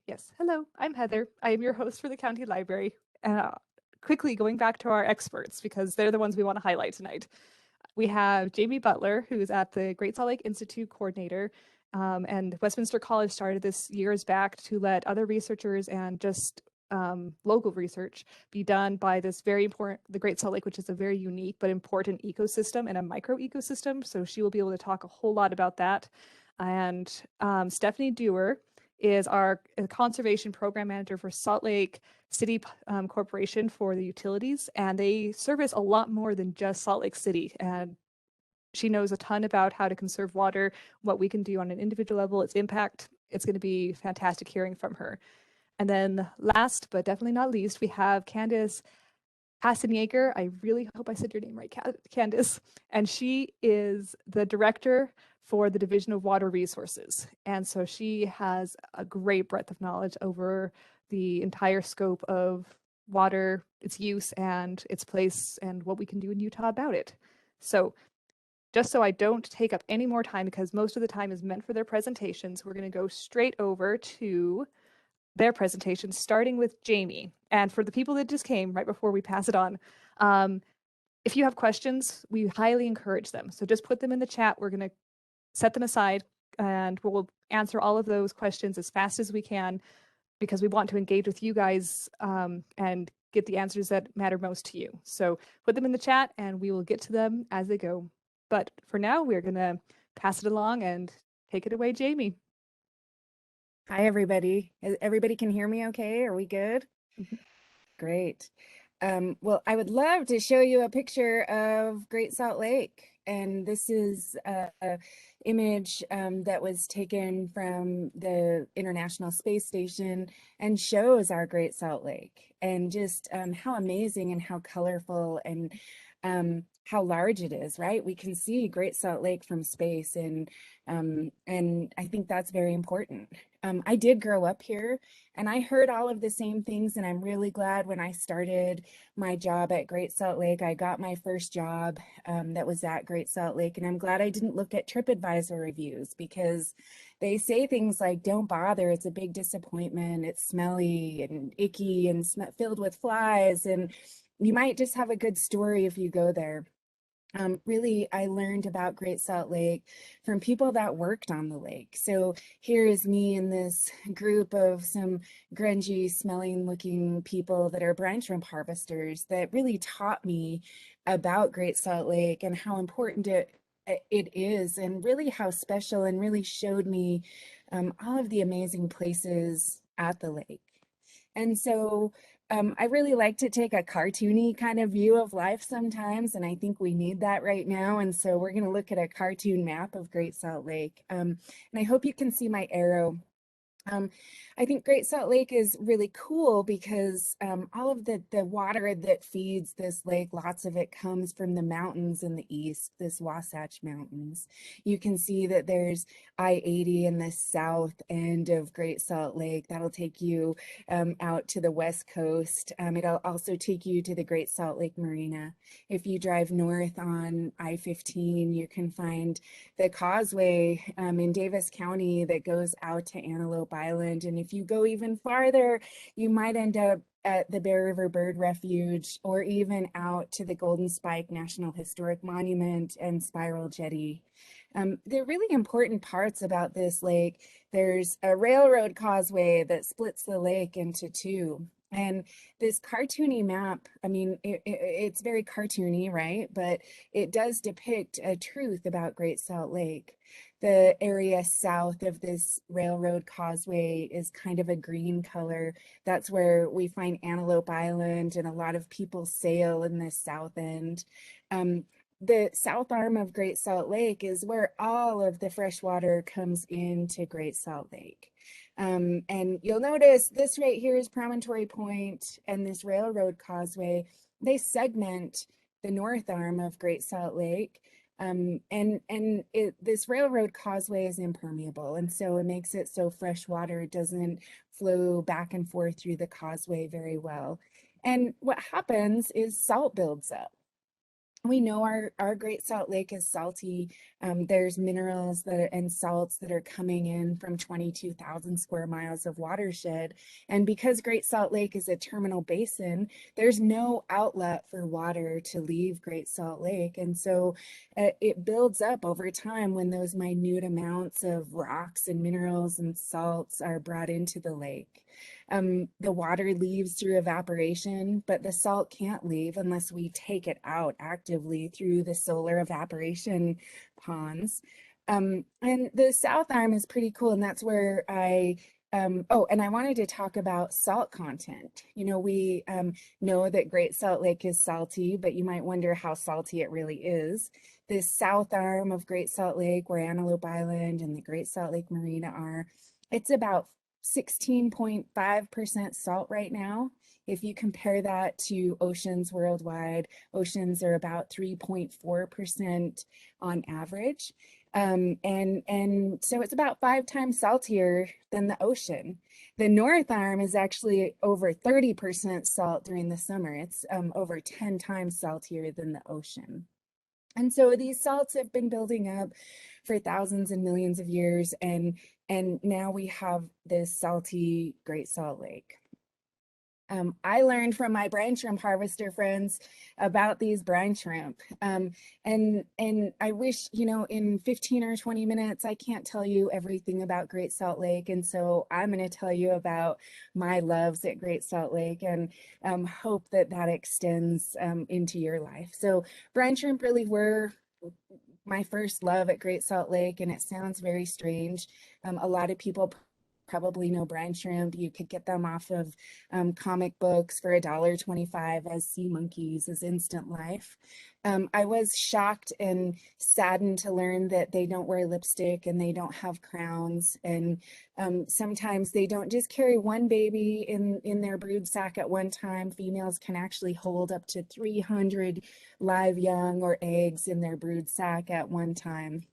Yes. Hello, I'm Heather. I am your host for the County Library. Uh, Quickly going back to our experts because they're the ones we want to highlight tonight. We have Jamie Butler, who's at the Great Salt Lake Institute coordinator. And Westminster College started this years back to let other researchers and just local research be done by this very important, the Great Salt Lake, which is a very unique but important ecosystem and a micro ecosystem. So she will be able to talk a whole lot about that. And Stephanie Dewar is our conservation program manager for Salt Lake City Corporation for the utilities, and they service a lot more than just Salt Lake City. And she knows a ton about how to conserve water, what we can do on an individual level, its impact. It's going to be fantastic hearing from her. And then last but definitely not least, we have Candace Hassenjager. I really hope I said your name right, Candace. And she is the director for the Division of Water Resources. And so she has a great breadth of knowledge over the entire scope of water, its use and its place, and what we can do in Utah about it. So just so I don't take up any more time, because most of the time is meant for their presentations, we're going to go straight over to their presentations, starting with Jamie. And for the people that just came right before we pass it on, um, if you have questions, we highly encourage them. So just put them in the chat. We're going to set them aside and we'll answer all of those questions as fast as we can because we want to engage with you guys and get the answers that matter most to you. So put them in the chat and we will get to them as they go. But for now, we're going to pass it along and take it away, Jamie. Hi, everybody. Everybody can hear me okay? Are we good? Mhm. Great. Well, I would love to show you a picture of Great Salt Lake. And this is a image that was taken from the International Space Station and shows our Great Salt Lake and just how amazing and how colorful and how large it is, right? We can see Great Salt Lake from space, and I think that's very important. I did grow up here and I heard all of the same things, and I'm really glad when I started my job at Great Salt Lake, I got my first job that was at Great Salt Lake, and I'm glad I didn't look at TripAdvisor reviews because they say things like, don't bother, it's a big disappointment, it's smelly and icky and filled with flies, and you might just have a good story if you go there. Really, I learned about Great Salt Lake from people that worked on the lake. So here is me in this group of some grungy smelling looking people that are brine shrimp harvesters that really taught me about Great Salt Lake and how important it is, and really how special, and really showed me all of the amazing places at the lake. And so I really like to take a cartoony kind of view of life sometimes, and I think we need that right now. And so we're going to look at a cartoon map of Great Salt Lake. And I hope you can see my arrow. um, I think Great Salt Lake is really cool because all of the water that feeds this lake, lots of it comes from the mountains in the east, this Wasatch Mountains. You can see that there's I-80 in the south end of Great Salt Lake. That'll take you out to the west coast. It'll also take you to the Great Salt Lake Marina. If you drive north on I-15, you can find the causeway in Davis County that goes out to Antelope Island. And if you go even farther, you might end up at the Bear River Bird Refuge, or even out to the Golden Spike National Historic Monument and Spiral Jetty. The really important parts about this lake, there's a railroad causeway that splits the lake into two. And this cartoony map, I mean, it's very cartoony, right? But it does depict a truth about Great Salt Lake. The area south of this railroad causeway is kind of a green color. That's where we find Antelope Island, and a lot of people sail in the south end. The south arm of Great Salt Lake is where all of the fresh water comes into Great Salt Lake. And you'll notice this right here is Promontory Point, and this railroad causeway, they segment the north arm of Great Salt Lake. This railroad causeway is impermeable, and so it makes it so fresh water doesn't flow back and forth through the causeway very well. And what happens is salt builds up. We know our Great Salt Lake is salty. There's minerals and salts that are coming in from 22,000 square miles of watershed. And because Great Salt Lake is a terminal basin, there's no outlet for water to leave Great Salt Lake. And so it builds up over time when those minute amounts of rocks and minerals and salts are brought into the lake. The water leaves through evaporation, but the salt can't leave unless we take it out actively through the solar evaporation ponds. And the south arm is pretty cool, and that's where oh, and I wanted to talk about salt content. You know, we know that Great Salt Lake is salty, but you might wonder how salty it really is. This south arm of Great Salt Lake, where Antelope Island and the Great Salt Lake Marina are, it's about 16.5% salt right now. If you compare that to oceans worldwide, oceans are about 3.4% on average. And so it's about 5 times saltier than the ocean. The North Arm is actually over 30% salt during the summer. It's over 10 times saltier than the ocean. And so these salts have been building up for thousands and millions of years, and now we have this salty Great Salt Lake. I learned from my brine shrimp harvester friends about these brine shrimp. And I wish, you know, in 15 or 20 minutes, I can't tell you everything about Great Salt Lake. And so I'm going to tell you about my loves at Great Salt Lake, and hope that that extends into your life. So brine shrimp really were my first love at Great Salt Lake, and it sounds very strange. A lot of people probably know brine shrimp. You could get them off of comic books for $1.25 as sea monkeys, as instant life. I was shocked and saddened to learn that they don't wear lipstick and they don't have crowns. And sometimes they don't just carry one baby in their brood sac at one time. Females can actually hold up to 300 live young or eggs in their brood sac at one time.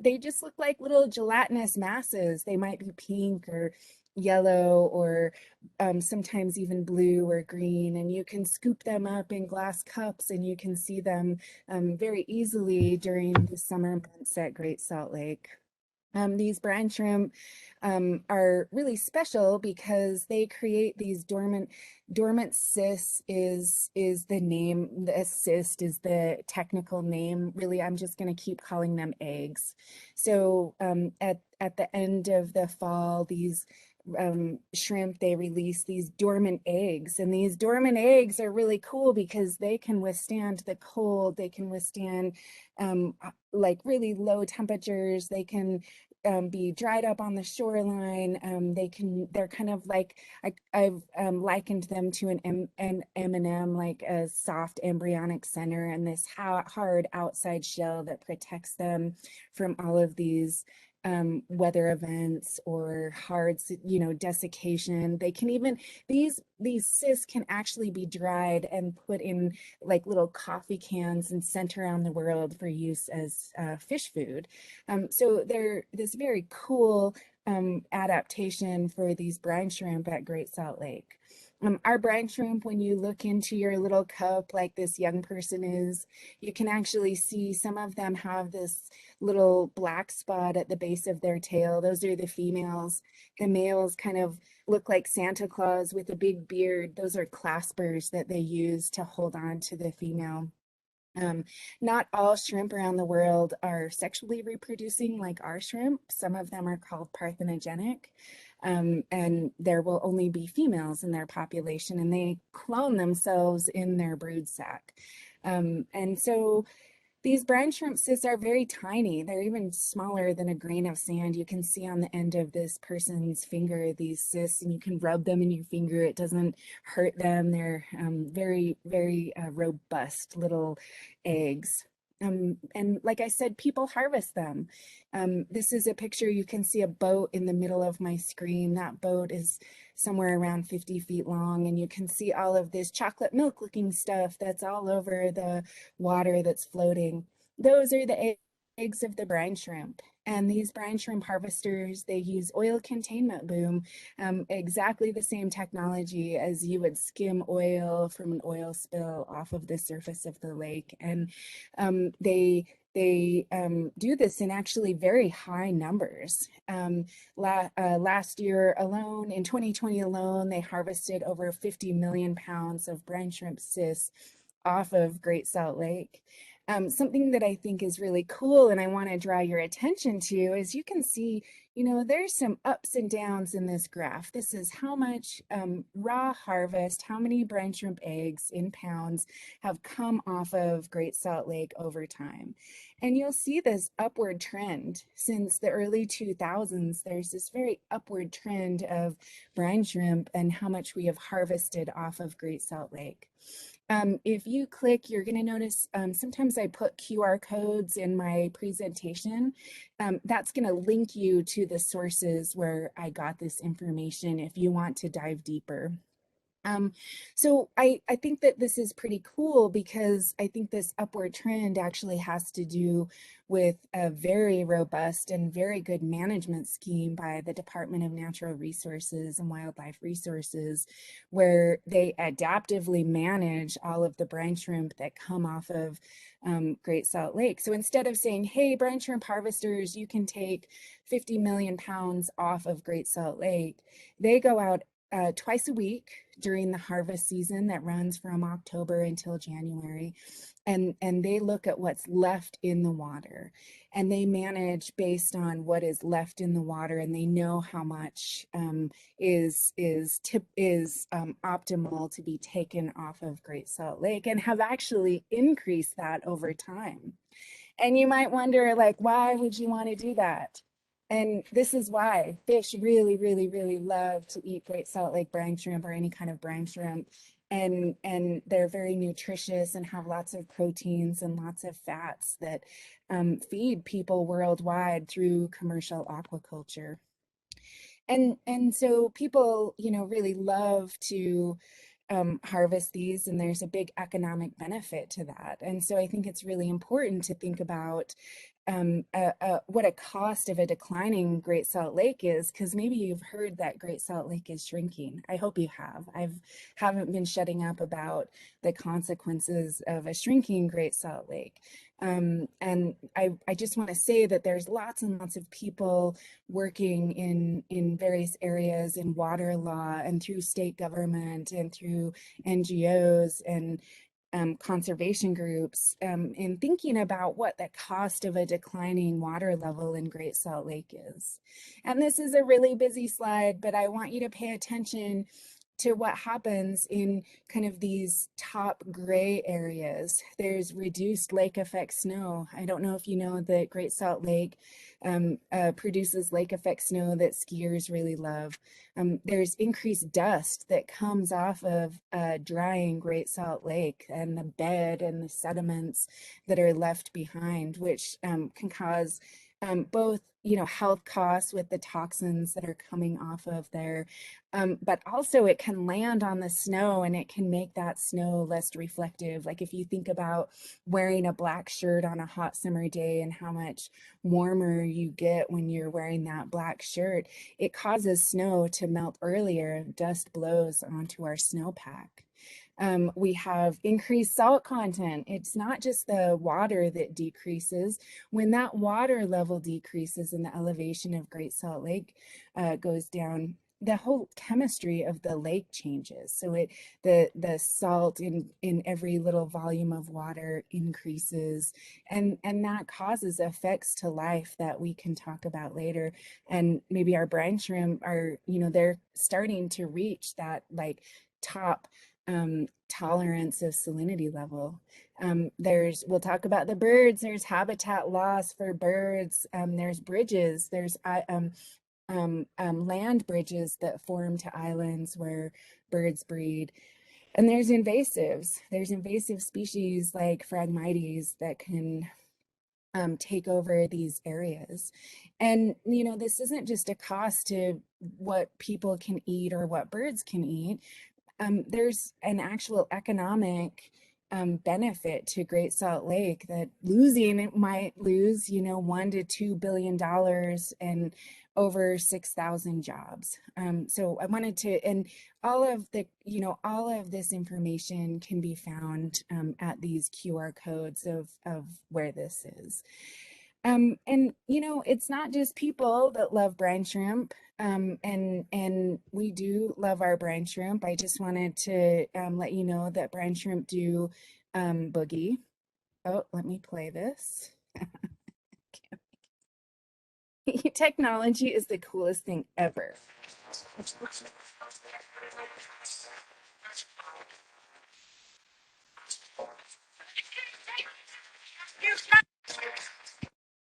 They just look like little gelatinous masses. They might be pink or yellow, or sometimes even blue or green, and you can scoop them up in glass cups and you can see them very easily during the summer months at Great Salt Lake. These brine shrimp are really special because they create these dormant cysts is the name. The cyst is the technical name. Really, I'm just going to keep calling them eggs. So at the end of the fall, these shrimp, they release these dormant eggs, and these dormant eggs are really cool because they can withstand the cold. They can withstand like really low temperatures. They can be dried up on the shoreline. They're kind of like, I've likened them to an M&M, like a soft embryonic center, and this hard outside shell that protects them from all of these weather events or hard, you know, desiccation. They can even, these cysts can actually be dried and put in like little coffee cans and sent around the world for use as fish food. So they're this very cool adaptation for these brine shrimp at Great Salt Lake. Our brine shrimp, when you look into your little cup like this young person is, you can actually see some of them have this little black spot at the base of their tail. Those are the females. The males kind of look like Santa Claus with a big beard. Those are claspers that they use to hold on to the female. Not all shrimp around the world are sexually reproducing like our shrimp. Some of them are called parthenogenic, and there will only be females in their population, and they clone themselves in their brood sac. And so these brine shrimp cysts are very tiny. They're even smaller than a grain of sand. You can see on the end of this person's finger these cysts, and you can rub them in your finger. It doesn't hurt them. They're very, very robust little eggs. And like I said, people harvest them. This is a picture. You can see a boat in the middle of my screen. That boat is somewhere around 50 feet long, and you can see all of this chocolate milk looking stuff that's all over the water that's floating. Those are the eggs of the brine shrimp. And these brine shrimp harvesters, they use oil containment boom, exactly the same technology as you would skim oil from an oil spill off of the surface of the lake. And they do this in actually very high numbers. Last year alone, in 2020 alone, they harvested over 50 million pounds of brine shrimp cysts off of Great Salt Lake. Something that I think is really cool and I want to draw your attention to is you can see, there's some ups and downs in this graph. This is how much raw harvest, how many brine shrimp eggs in pounds have come off of Great Salt Lake over time. And you'll see this upward trend since the early 2000s. There's this very upward trend of brine shrimp and how much we have harvested off of Great Salt Lake. If you click, you're going to notice sometimes I put QR codes in my presentation. That's going to link you to the sources where I got this information if you want to dive deeper. So I think that this is pretty cool because I think this upward trend actually has to do with a very robust and very good management scheme by the Department of Natural Resources and Wildlife Resources, where they adaptively manage all of the brine shrimp that come off of Great Salt Lake. So instead of saying, hey, brine shrimp harvesters, you can take 50 million pounds off of Great Salt Lake, they go out twice a week during the harvest season that runs from October until January. And they look at what's left in the water and they manage based on what is left in the water, and they know how much is optimal to be taken off of Great Salt Lake, and have actually increased that over time. And you might wonder, like, why would you want to do that? And this is why fish really, really, really love to eat Great Salt Lake brine shrimp or any kind of brine shrimp. And they're very nutritious and have lots of proteins and lots of fats that feed people worldwide through commercial aquaculture. And so people, really love to harvest these, and there's a big economic benefit to that. And so I think it's really important to think about what a cost of a declining Great Salt Lake is, because maybe you've heard that Great Salt Lake is shrinking. I hope you have. Haven't been shutting up about the consequences of a shrinking Great Salt Lake. And I just want to say that there's lots and lots of people working in various areas in water law and through state government and through NGOs and conservation groups in thinking about what the cost of a declining water level in Great Salt Lake is. And this is a really busy slide, but I want you to pay attention to what happens in kind of these top gray areas. There's reduced lake effect snow. I don't know if you know that Great Salt Lake produces lake effect snow that skiers really love. There's increased dust that comes off of drying Great Salt Lake and the bed and the sediments that are left behind, which can cause both, health costs with the toxins that are coming off of there, but also it can land on the snow and it can make that snow less reflective. Like if you think about wearing a black shirt on a hot summer day and how much warmer you get when you're wearing that black shirt, it causes snow to melt earlier. Dust blows onto our snowpack. We have increased salt content. It's not just the water that decreases. When that water level decreases and the elevation of Great Salt Lake goes down, the whole chemistry of the lake changes. So the salt in every little volume of water increases, and that causes effects to life that we can talk about later. And maybe our brine shrimp are, they're starting to reach that like top tolerance of salinity level. We'll talk about the birds. There's habitat loss for birds. There's bridges. There's land bridges that form to islands where birds breed. And there's invasives. There's invasive species like Phragmites that can take over these areas. And, this isn't just a cost to what people can eat or what birds can eat. There's an actual economic benefit to Great Salt Lake, that losing it might lose, you know, $1 to $2 billion and over 6,000 jobs. So I wanted to, and all of the, you know, all of this information can be found at these QR codes of where this is. And you know, it's not just people that love brine shrimp. And we do love our brine shrimp. I just wanted to let you know that brine shrimp do boogie. Oh, let me play this. Technology is the coolest thing ever.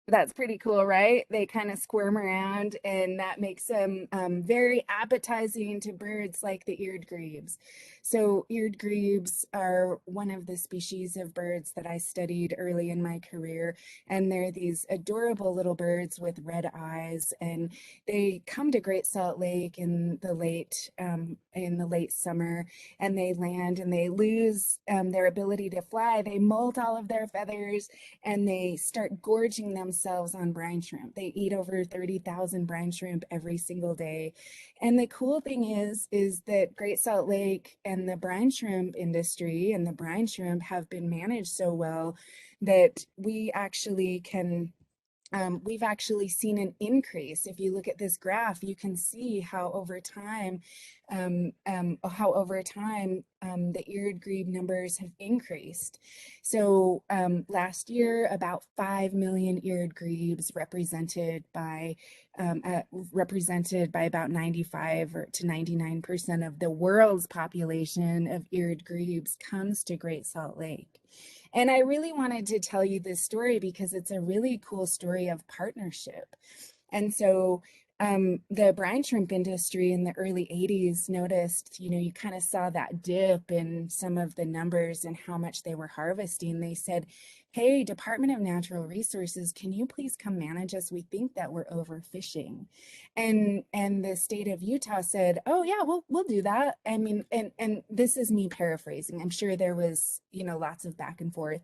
That's pretty cool, right? They kind of squirm around, and that makes them very appetizing to birds like the eared grebes. So eared grebes are one of the species of birds that I studied early in my career, and they're these adorable little birds with red eyes, and they come to Great Salt Lake in the late summer, and they land and they lose their ability to fly. They molt all of their feathers, and they start gorging themselves on brine shrimp. They eat over 30,000 brine shrimp every single day. And the cool thing is that Great Salt Lake and the brine shrimp industry and the brine shrimp have been managed so well that we actually can we've actually seen an increase. If you look at this graph, you can see how over time, the eared grebe numbers have increased. So last year, about 5 million eared grebes represented by about 95 to 99% of the world's population of eared grebes comes to Great Salt Lake. And I really wanted to tell you this story because it's a really cool story of partnership. And so the brine shrimp industry in the early 80s noticed, you know, you kind of saw that dip in some of the numbers and how much they were harvesting. They said, hey, Department of Natural Resources, can you please come manage us? We think that we're overfishing. And the state of Utah said, oh yeah, we'll do that. I mean, and this is me paraphrasing. I'm sure there was, you know, lots of back and forth,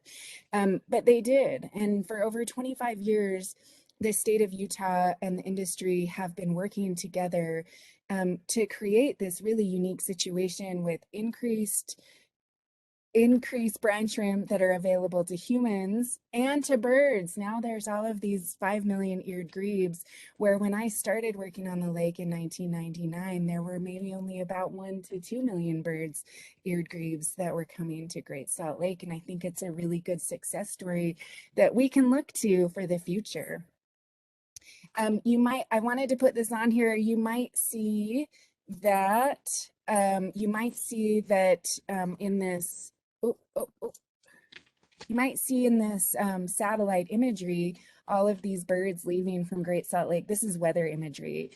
but they did. And for over 25 years, the state of Utah and the industry have been working together to create this really unique situation with increased brine shrimp that are available to humans and to birds. Now there's all of these 5 million eared grebes, where when I started working on the lake in 1999, there were maybe only about 1 to 2 million birds, eared grebes, that were coming to Great Salt Lake. And I think it's a really good success story that we can look to for the future. I wanted to put this on here. You might see that in this, you might see in this satellite imagery, all of these birds leaving from Great Salt Lake. This is weather imagery.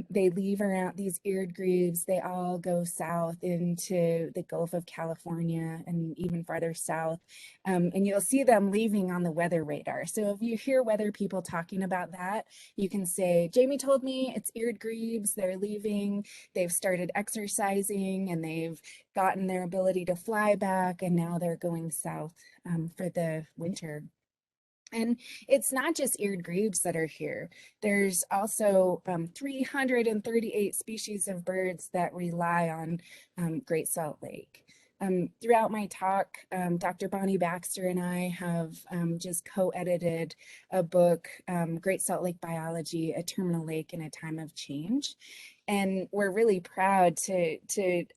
They leave around these eared grebes. They all go south into the Gulf of California and even farther south. And you'll see them leaving on the weather radar. So if you hear weather people talking about that, you can say, Jamie told me it's eared grebes. They're leaving. They've started exercising and they've gotten their ability to fly back. And now they're going south for the winter. And it's not just eared grebes that are here. There's also 338 species of birds that rely on Great Salt Lake. Throughout my talk, Dr. Bonnie Baxter and I have just co-edited a book, Great Salt Lake Biology, A Terminal Lake in a Time of Change. And we're really proud to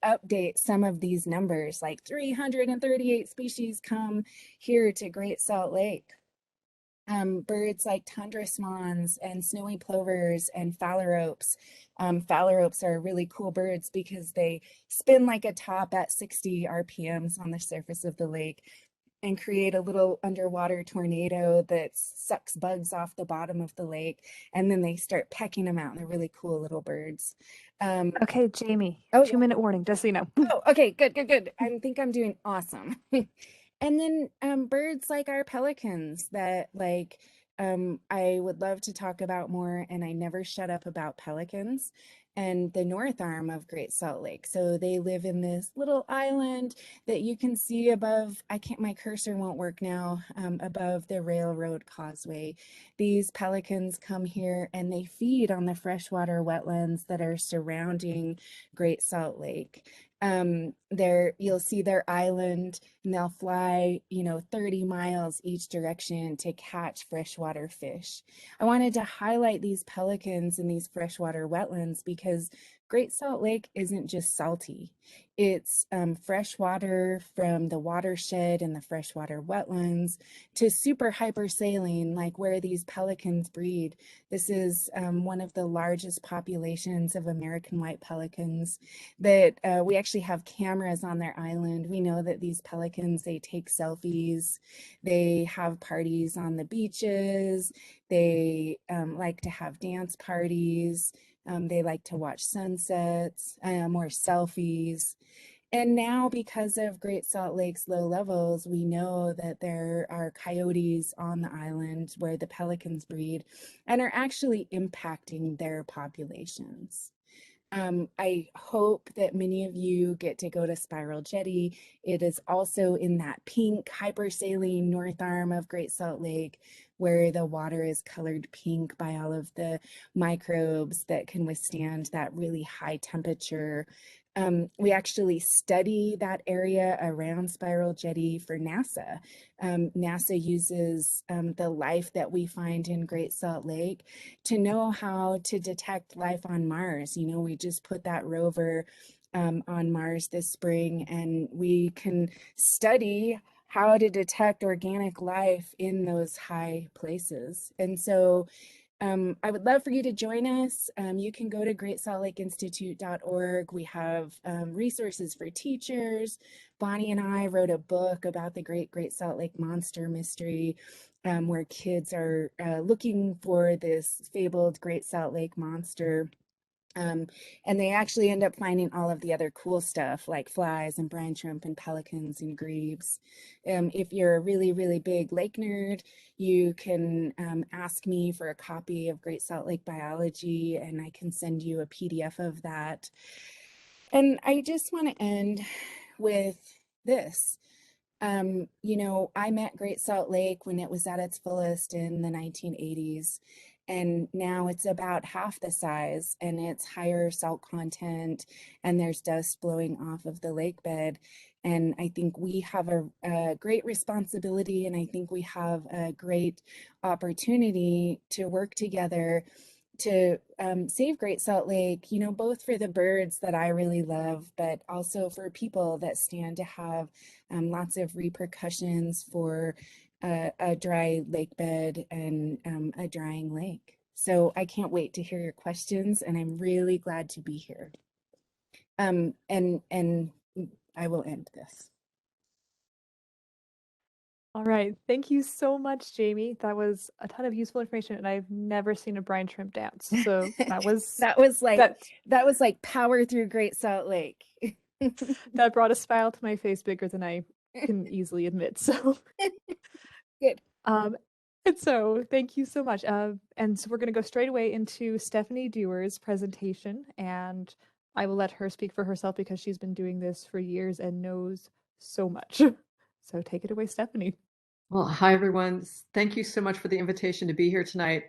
update some of these numbers, like 338 species come here to Great Salt Lake. Birds like tundra swans and snowy plovers and phalaropes. Phalaropes are really cool birds because they spin like a top at 60 RPMs on the surface of the lake and create a little underwater tornado that sucks bugs off the bottom of the lake, and then they start pecking them out. They're really cool little birds. Okay, Jamie, Oh, 2-minute warning, just so you know. Oh, okay, good. I think I'm doing awesome. And then birds like our pelicans that I would love to talk about more, and I never shut up about pelicans and the north arm of Great Salt Lake. So they live in this little island that you can see above, my cursor won't work now, above the railroad causeway. These pelicans come here and they feed on the freshwater wetlands that are surrounding Great Salt Lake. You'll see their island, and they'll fly, 30 miles each direction to catch freshwater fish. I wanted to highlight these pelicans in these freshwater wetlands because Great Salt Lake isn't just salty. It's fresh water from the watershed and the freshwater wetlands to super hypersaline, like where these pelicans breed. This is one of the largest populations of American white pelicans that we actually have cameras on their island. We know that these pelicans, they take selfies, they have parties on the beaches, they like to have dance parties, they like to watch sunsets, or selfies. And now, because of Great Salt Lake's low levels, we know that there are coyotes on the island where the pelicans breed and are actually impacting their populations. I hope that many of you get to go to Spiral Jetty. It is also in that pink hypersaline north arm of Great Salt Lake, where the water is colored pink by all of the microbes that can withstand that really high temperature. We actually study that area around Spiral Jetty for NASA. NASA uses the life that we find in Great Salt Lake to know how to detect life on Mars. We just put that rover on Mars this spring, and we can study how to detect organic life in those high places. And so I would love for you to join us. You can go to greatsaltlakeinstitute.org. We have resources for teachers. Bonnie and I wrote a book about the Great Salt Lake Monster Mystery, where kids are looking for this fabled Great Salt Lake monster. And they actually end up finding all of the other cool stuff like flies and brine shrimp and pelicans and grebes. If you're a really, really big lake nerd, you can ask me for a copy of Great Salt Lake Biology, and I can send you a PDF of that. And I just want to end with this. I met Great Salt Lake when it was at its fullest in the 1980s, and now it's about half the size and it's higher salt content, and there's dust blowing off of the lake bed. And I think we have a great responsibility, and I think we have a great opportunity to work together to save Great Salt Lake, both for the birds that I really love, but also for people that stand to have lots of repercussions for a dry lake bed and a drying lake. So I can't wait to hear your questions, and I'm really glad to be here. And I will end this. All right. Thank you so much, Jamie. That was a ton of useful information, and I've never seen a brine shrimp dance. So that was that was like power through Great Salt Lake. that brought a smile to my face bigger than I can easily admit. So good. And so thank you so much. And so we're going to go straight away into Stephanie Dewar's presentation, and I will let her speak for herself because she's been doing this for years and knows so much. So take it away, Stephanie. Well, hi, everyone. Thank you so much for the invitation to be here tonight.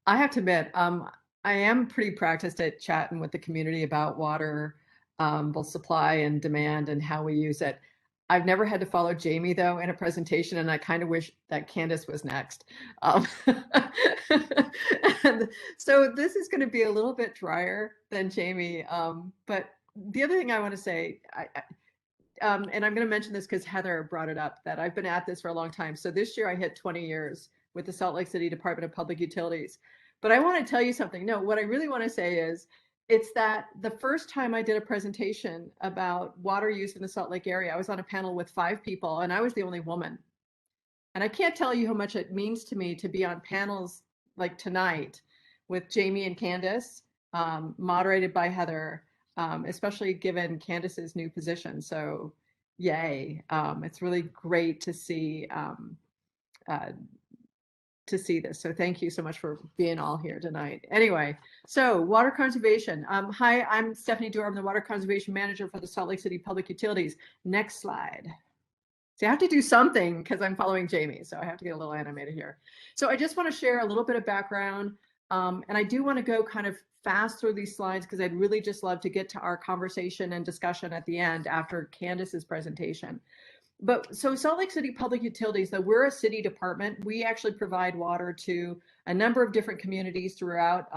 I have to admit, I am pretty practiced at chatting with the community about water, both supply and demand and how we use it. I've never had to follow Jamie, though, in a presentation, and I kind of wish that Candace was next. And so this is going to be a little bit drier than Jamie. But the other thing I want to say, and I'm going to mention this because Heather brought it up, that I've been at this for a long time. So this year I hit 20 years with the Salt Lake City Department of Public Utilities. But I want to tell you something. No, what I really want to say is it's that the first time I did a presentation about water use in the Salt Lake area, I was on a panel with 5 people and I was the only woman. And I can't tell you how much it means to me to be on panels like tonight with Jamie and Candace, moderated by Heather, especially given Candace's new position. So yay. It's really great to see to see this. So thank you so much for being all here tonight. Anyway, so water conservation. Hi, I'm Stephanie Dorr. I'm the Water Conservation Manager for the Salt Lake City Public Utilities. Next slide. So I have to do something because I'm following Jamie, so I have to get a little animated here. So I just want to share a little bit of background, and I do want to go kind of fast through these slides because I'd really just love to get to our conversation and discussion at the end after Candace's presentation. But so Salt Lake City Public Utilities, though we're a city department, we actually provide water to a number of different communities throughout,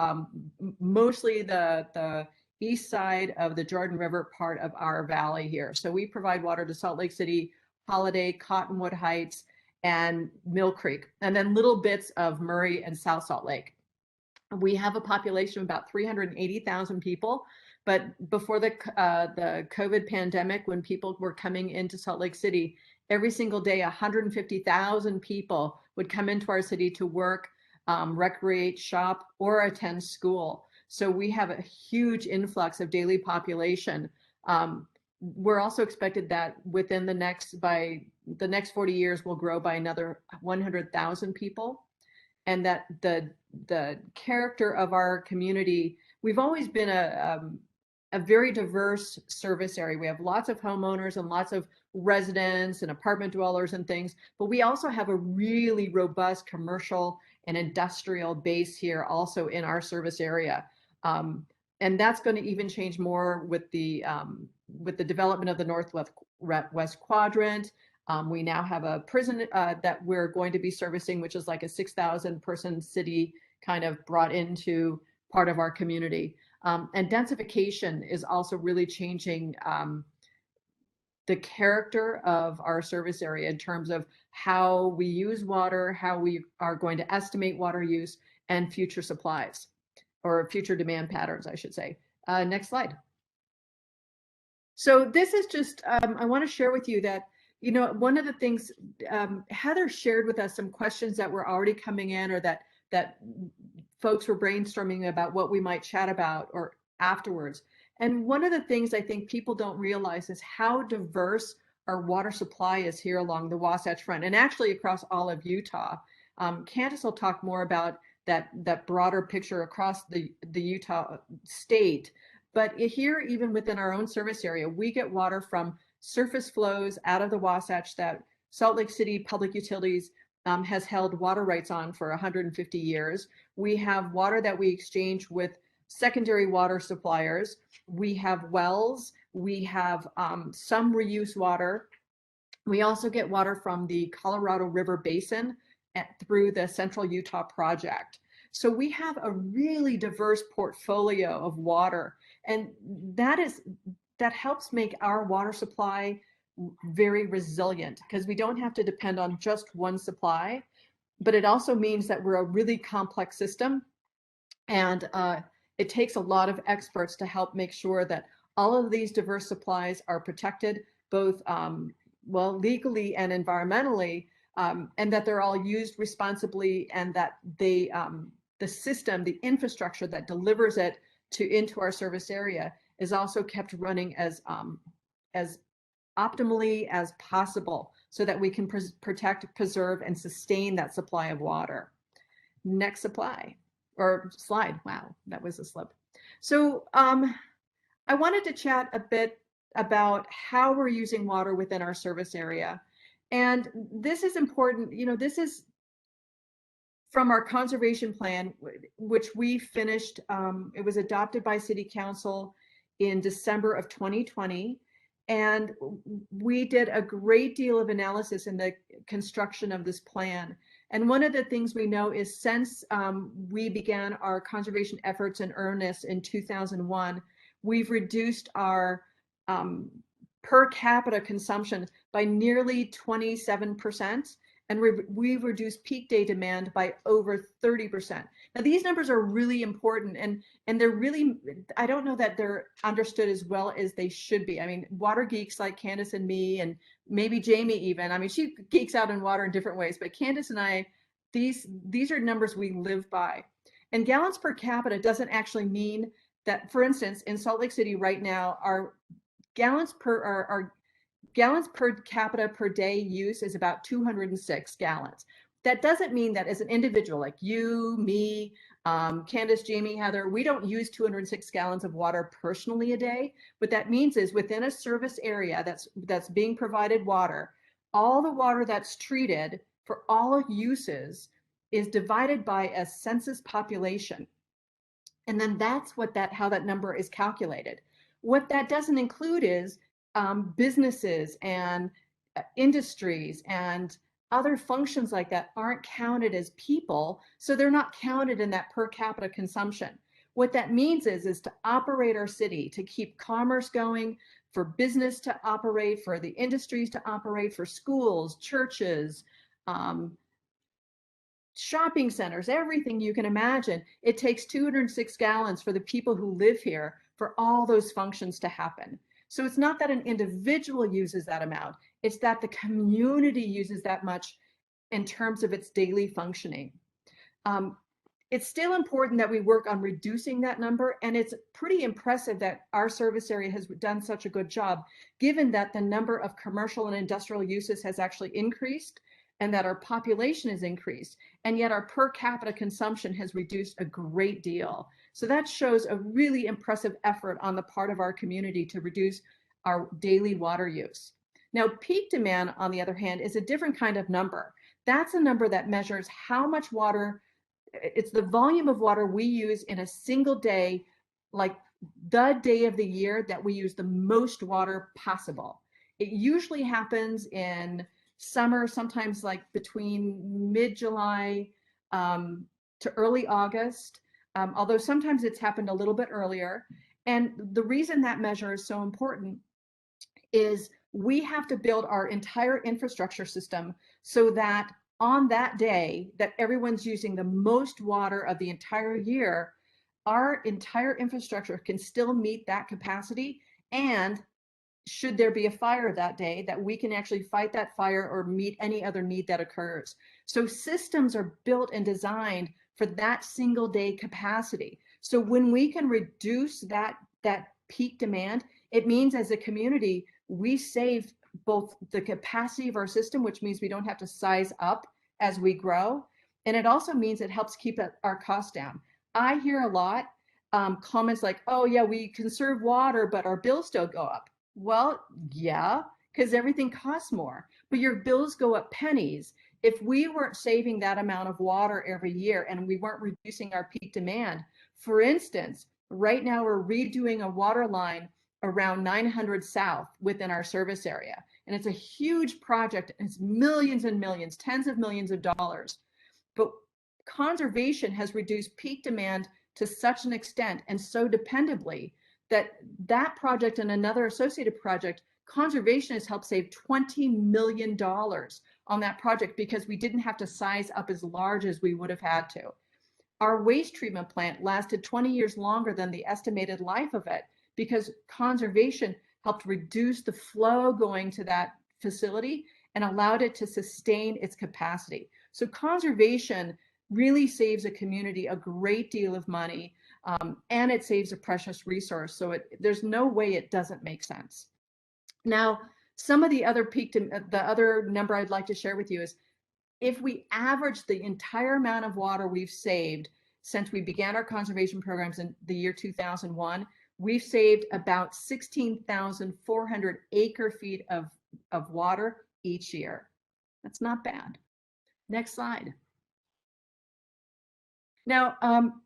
mostly the east side of the Jordan River part of our valley here. So we provide water to Salt Lake City, Holiday, Cottonwood Heights, and Mill Creek, and then little bits of Murray and South Salt Lake. We have a population of about 380,000 people. But before the COVID pandemic, when people were coming into Salt Lake City, every single day, 150,000 people would come into our city to work, recreate, shop, or attend school. So we have a huge influx of daily population. We're also expected that within the next 40 years, we'll grow by another 100,000 people. And that the character of our community, we've always been a very diverse service area. We have lots of homeowners and lots of residents and apartment dwellers and things, but we also have a really robust commercial and industrial base here also in our service area. And that's going to even change more with the development of the Northwest Quadrant. We now have a prison that we're going to be servicing, which is like a 6,000 person city kind of brought into part of our community. And densification is also really changing the character of our service area in terms of how we use water, how we are going to estimate water use, and future supplies, or future demand patterns, I should say. Next slide. So this is just, I want to share with you that, you know, one of the things, Heather shared with us some questions that were already coming in, or that folks were brainstorming about what we might chat about or afterwards. And one of the things I think people don't realize is how diverse our water supply is here along the Wasatch Front, and actually across all of Utah. Candace will talk more about that broader picture across the Utah state. But here, even within our own service area, we get water from surface flows out of the Wasatch that Salt Lake City Public Utilities has held water rights on for 150 years. We have water that we exchange with secondary water suppliers. We have wells. We have some reuse water. We also get water from the Colorado River Basin through the Central Utah Project. So we have a really diverse portfolio of water, and that helps make our water supply very resilient, because we don't have to depend on just one supply. But it also means that we're a really complex system, and it takes a lot of experts to help make sure that all of these diverse supplies are protected, both well, legally and environmentally, and that they're all used responsibly, and that they the system, the infrastructure that delivers it into our service area is also kept running as optimally as possible, so that we can protect, preserve, and sustain that supply of water. Next slide. Wow, that was a slip. So I wanted to chat a bit about how we're using water within our service area. And this is important. You know, this is from our conservation plan, which we finished. It was adopted by City Council in December of 2020. And we did a great deal of analysis in the construction of this plan. And one of the things we know is, since we began our conservation efforts in earnest in 2001, we've reduced our per capita consumption by nearly 27%. And we've reduced peak day demand by over 30%. Now, these numbers are really important, and they're really, I don't know that they're understood as well as they should be. I mean, water geeks like Candace and me, and maybe Jamie even, I mean, she geeks out in water in different ways, but Candace and I, these are numbers we live by. And gallons per capita doesn't actually mean that, for instance, in Salt Lake City right now, our gallons per capita per day use is about 206 gallons. That doesn't mean that as an individual, like you, me, Candace, Jamie, Heather, we don't use 206 gallons of water personally a day. What that means is within a service area that's being provided water, all the water that's treated for all uses is divided by a census population. And then that's how that number is calculated. What that doesn't include is businesses and industries and other functions like that aren't counted as people, so they're not counted in that per capita consumption. What that means is to operate our city, to keep commerce going, for business to operate, for the industries to operate, for schools, churches, shopping centers, everything you can imagine. It takes 206 gallons for the people who live here for all those functions to happen. So it's not that an individual uses that amount, it's that the community uses that much in terms of its daily functioning. It's still important that we work on reducing that number, and it's pretty impressive that our service area has done such a good job, given that the number of commercial and industrial uses has actually increased and that our population has increased, and yet our per capita consumption has reduced a great deal. So that shows a really impressive effort on the part of our community to reduce our daily water use. Now, peak demand, on the other hand, is a different kind of number. That's a number that measures how much water, it's the volume of water we use in a single day, like the day of the year that we use the most water possible. It usually happens in summer, sometimes like between mid-July to early August, although sometimes it's happened a little bit earlier. And the reason that measure is so important is we have to build our entire infrastructure system so that on that day that everyone's using the most water of the entire year, our entire infrastructure can still meet that capacity. And should there be a fire that day, that we can actually fight that fire or meet any other need that occurs. So systems are built and designed for that single day capacity. So when we can reduce that peak demand, it means as a community, we save both the capacity of our system, which means we don't have to size up as we grow. And it also means it helps keep our costs down. I hear a lot comments like, oh yeah, we conserve water, but our bills still go up. Well, yeah, because everything costs more, but your bills go up pennies. If we weren't saving that amount of water every year and we weren't reducing our peak demand, for instance, right now we're redoing a water line around 900 South within our service area. And it's a huge project. It's millions and millions, tens of millions of dollars. But conservation has reduced peak demand to such an extent and so dependably that project and another associated project, conservation has helped save $20 million on that project because we didn't have to size up as large as we would have had to. Our waste treatment plant lasted 20 years longer than the estimated life of it because conservation helped reduce the flow going to that facility and allowed it to sustain its capacity. So conservation really saves a community a great deal of money, and it saves a precious resource. So there's no way it doesn't make sense. Now, some of the other the other number I'd like to share with you is if we average the entire amount of water we've saved since we began our conservation programs in the year 2001, we've saved about 16,400 acre feet of water each year. That's not bad. Next slide. Now,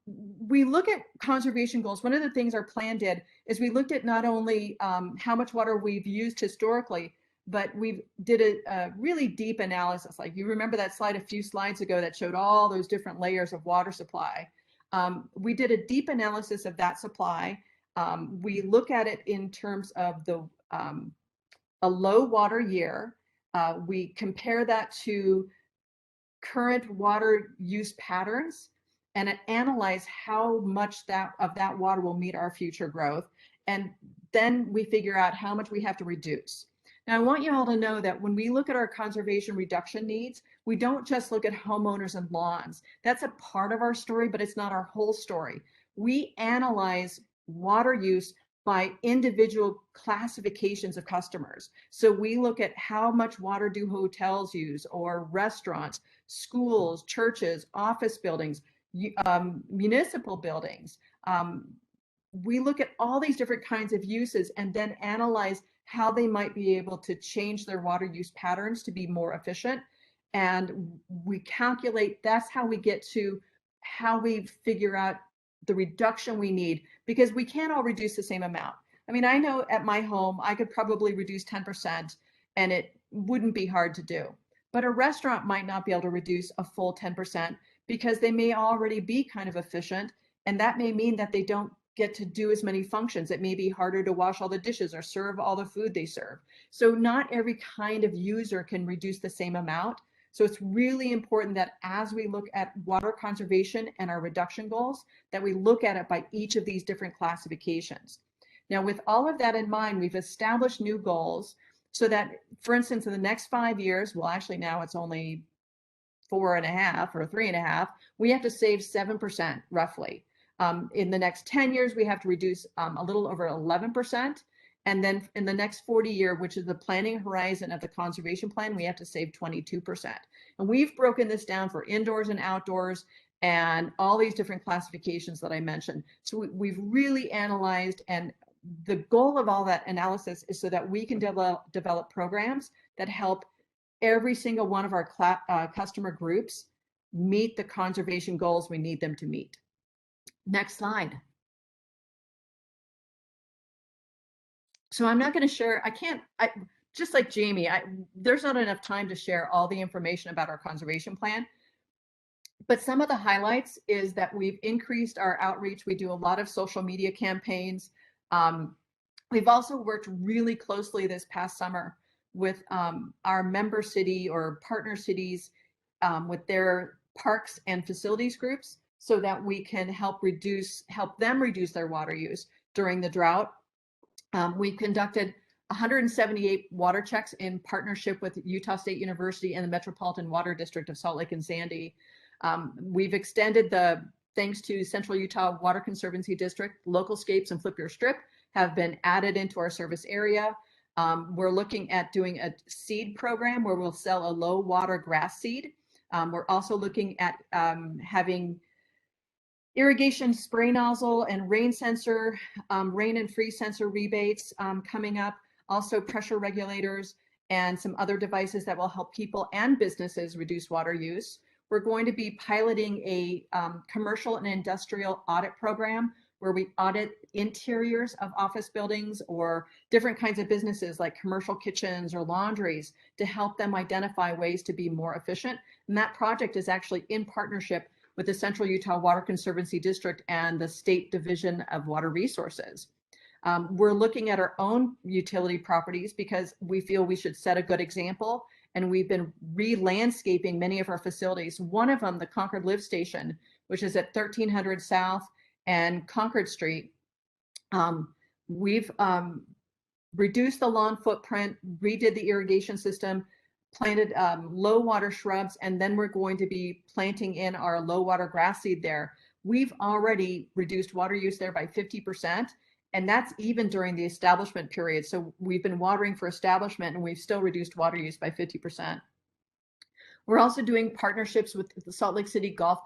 we look at conservation goals. One of the things our plan did is we looked at not only how much water we've used historically, but we did a really deep analysis. Like you remember that slide a few slides ago that showed all those different layers of water supply. We did a deep analysis of that supply. We look at it in terms of a low water year. We compare that to current water use patterns and analyze how much of that water will meet our future growth. And then we figure out how much we have to reduce. Now, I want you all to know that when we look at our conservation reduction needs, we don't just look at homeowners and lawns. That's a part of our story, but it's not our whole story. We analyze water use by individual classifications of customers. So we look at how much water do hotels use or restaurants, schools, churches, office buildings, municipal buildings. We look at all these different kinds of uses and then analyze how they might be able to change their water use patterns to be more efficient. And we calculate, that's how we get to how we figure out the reduction we need, because we can't all reduce the same amount. I mean, I know at my home, I could probably reduce 10% and it wouldn't be hard to do. But a restaurant might not be able to reduce a full 10% because they may already be kind of efficient. And that may mean that they don't get to do as many functions. It may be harder to wash all the dishes or serve all the food they serve. So not every kind of user can reduce the same amount. So it's really important that as we look at water conservation and our reduction goals, that we look at it by each of these different classifications. Now, with all of that in mind, we've established new goals so that, for instance, in the next 5 years, well, actually now it's only 4.5 or 3.5, we have to save 7% roughly. In the next 10 years, we have to reduce a little over 11%. And then in the next 40 year, which is the planning horizon of the conservation plan, we have to save 22%. And we've broken this down for indoors and outdoors and all these different classifications that I mentioned. So we've really analyzed, and the goal of all that analysis is so that we can develop programs that help every single one of our customer groups meet the conservation goals we need them to meet. Next slide. So I'm not going to share, just like Jamie, there's not enough time to share all the information about our conservation plan. But some of the highlights is that we've increased our outreach. We do a lot of social media campaigns. We've also worked really closely this past summer with our member city or partner cities with their parks and facilities groups, so that we can help them reduce their water use during the drought. We've conducted 178 water checks in partnership with Utah State University and the Metropolitan Water District of Salt Lake and Sandy. We've extended thanks to Central Utah Water Conservancy District, Localscapes and Flip Your Strip have been added into our service area. We're looking at doing a seed program where we'll sell a low water grass seed. We're also looking at having irrigation spray nozzle and rain sensor, rain and freeze sensor rebates coming up, also pressure regulators and some other devices that will help people and businesses reduce water use. We're going to be piloting a commercial and industrial audit program where we audit interiors of office buildings or different kinds of businesses like commercial kitchens or laundries to help them identify ways to be more efficient. And that project is actually in partnership with the Central Utah Water Conservancy District and the State Division of Water Resources. We're looking at our own utility properties because we feel we should set a good example, and we've been re-landscaping many of our facilities. One of them, the Concord Lift Station, which is at 1300 South and Concord Street. We've reduced the lawn footprint, redid the irrigation system, planted low water shrubs, and then we're going to be planting in our low water grass seed there. We've already reduced water use there by 50%, and that's even during the establishment period. So we've been watering for establishment and we've still reduced water use by 50%. We're also doing partnerships with the Salt Lake City Golf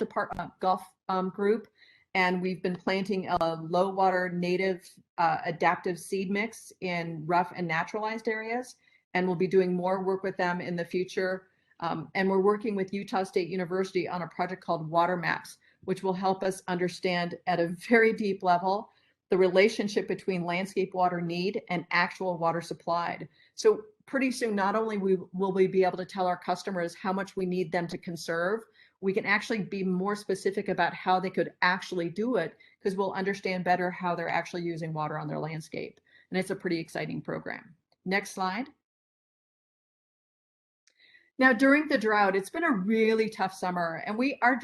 Group, and we've been planting a low water native adaptive seed mix in rough and naturalized areas. And we'll be doing more work with them in the future. And we're working with Utah State University on a project called Water Maps, which will help us understand at a very deep level the relationship between landscape water need and actual water supplied. So pretty soon, not only will we be able to tell our customers how much we need them to conserve, we can actually be more specific about how they could actually do it, because we'll understand better how they're actually using water on their landscape. And it's a pretty exciting program. Next slide. Now, during the drought, it's been a really tough summer, and we have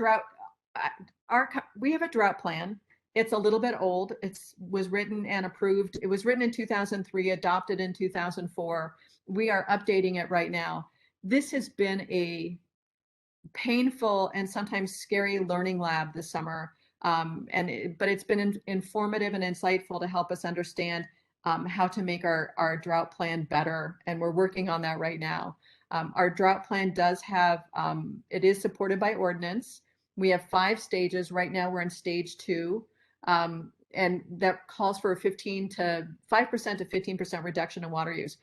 a drought plan. It's a little bit old. It was written and approved. It was written in 2003, adopted in 2004. We are updating it right now. This has been a painful and sometimes scary learning lab this summer, but it's been informative and insightful to help us understand how to make our drought plan better, and we're working on that right now. Our drought plan does have, it is supported by ordinance. We have 5 stages. Right now we're in stage 2. And that calls for a 5% to 15% reduction in water use.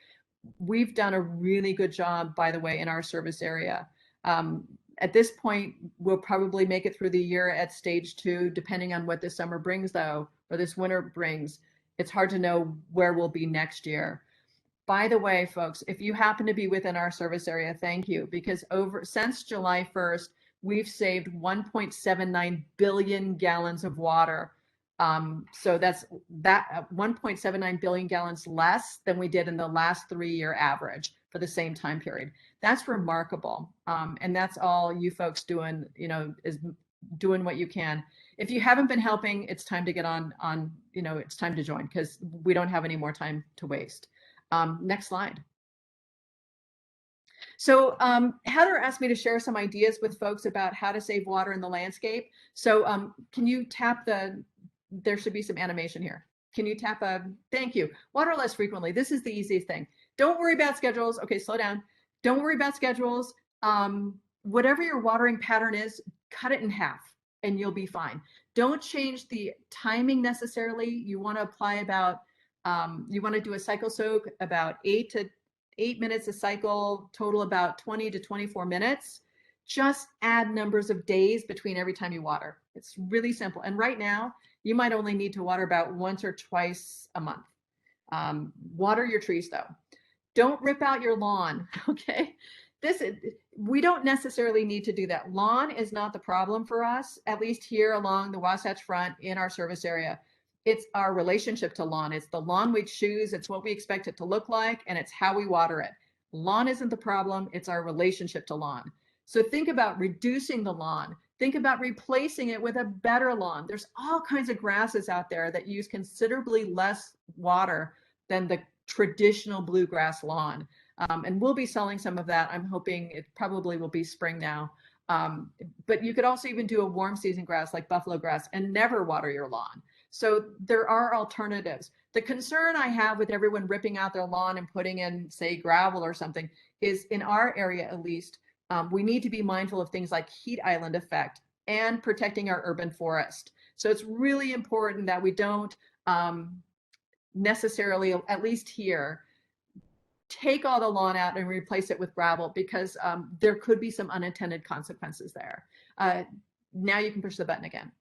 We've done a really good job, by the way, in our service area. At this point, we'll probably make it through the year at stage 2, depending on what this summer brings, though, or this winter brings. It's hard to know where we'll be next year. By the way, folks, if you happen to be within our service area, thank you, because since July 1st, we've saved 1.79 billion gallons of water. So that's 1.79 billion gallons less than we did in the last 3-year average for the same time period. That's remarkable. And that's all you folks doing, is doing what you can. If you haven't been helping, it's time to get on, it's time to join, because we don't have any more time to waste. Next slide. So Heather asked me to share some ideas with folks about how to save water in the landscape. So can you tap there should be some animation here. Can you tap thank you. Water less frequently. This is the easiest thing. Don't worry about schedules. Okay, slow down. Don't worry about schedules. Whatever your watering pattern is, cut it in half and you'll be fine. Don't change the timing necessarily. You want to apply about, you want to do a cycle soak about 8 minutes a cycle, total about 20 to 24 minutes. Just add numbers of days between every time you water. It's really simple. And right now, you might only need to water about once or twice a month. Water your trees though. Don't rip out your lawn, okay? We don't necessarily need to do that. Lawn is not the problem for us, at least here along the Wasatch Front in our service area. It's our relationship to lawn. It's the lawn we choose. It's what we expect it to look like, and it's how we water it. Lawn isn't the problem. It's our relationship to lawn. So think about reducing the lawn. Think about replacing it with a better lawn. There's all kinds of grasses out there that use considerably less water than the traditional bluegrass lawn. And we'll be selling some of that. I'm hoping it probably will be spring now. But you could also even do a warm season grass like buffalo grass and never water your lawn. So there are alternatives. The concern I have with everyone ripping out their lawn and putting in, say, gravel or something is, in our area at least, we need to be mindful of things like heat island effect and protecting our urban forest. So it's really important that we don't necessarily, at least here, take all the lawn out and replace it with gravel, because there could be some unintended consequences there. Now you can push the button again.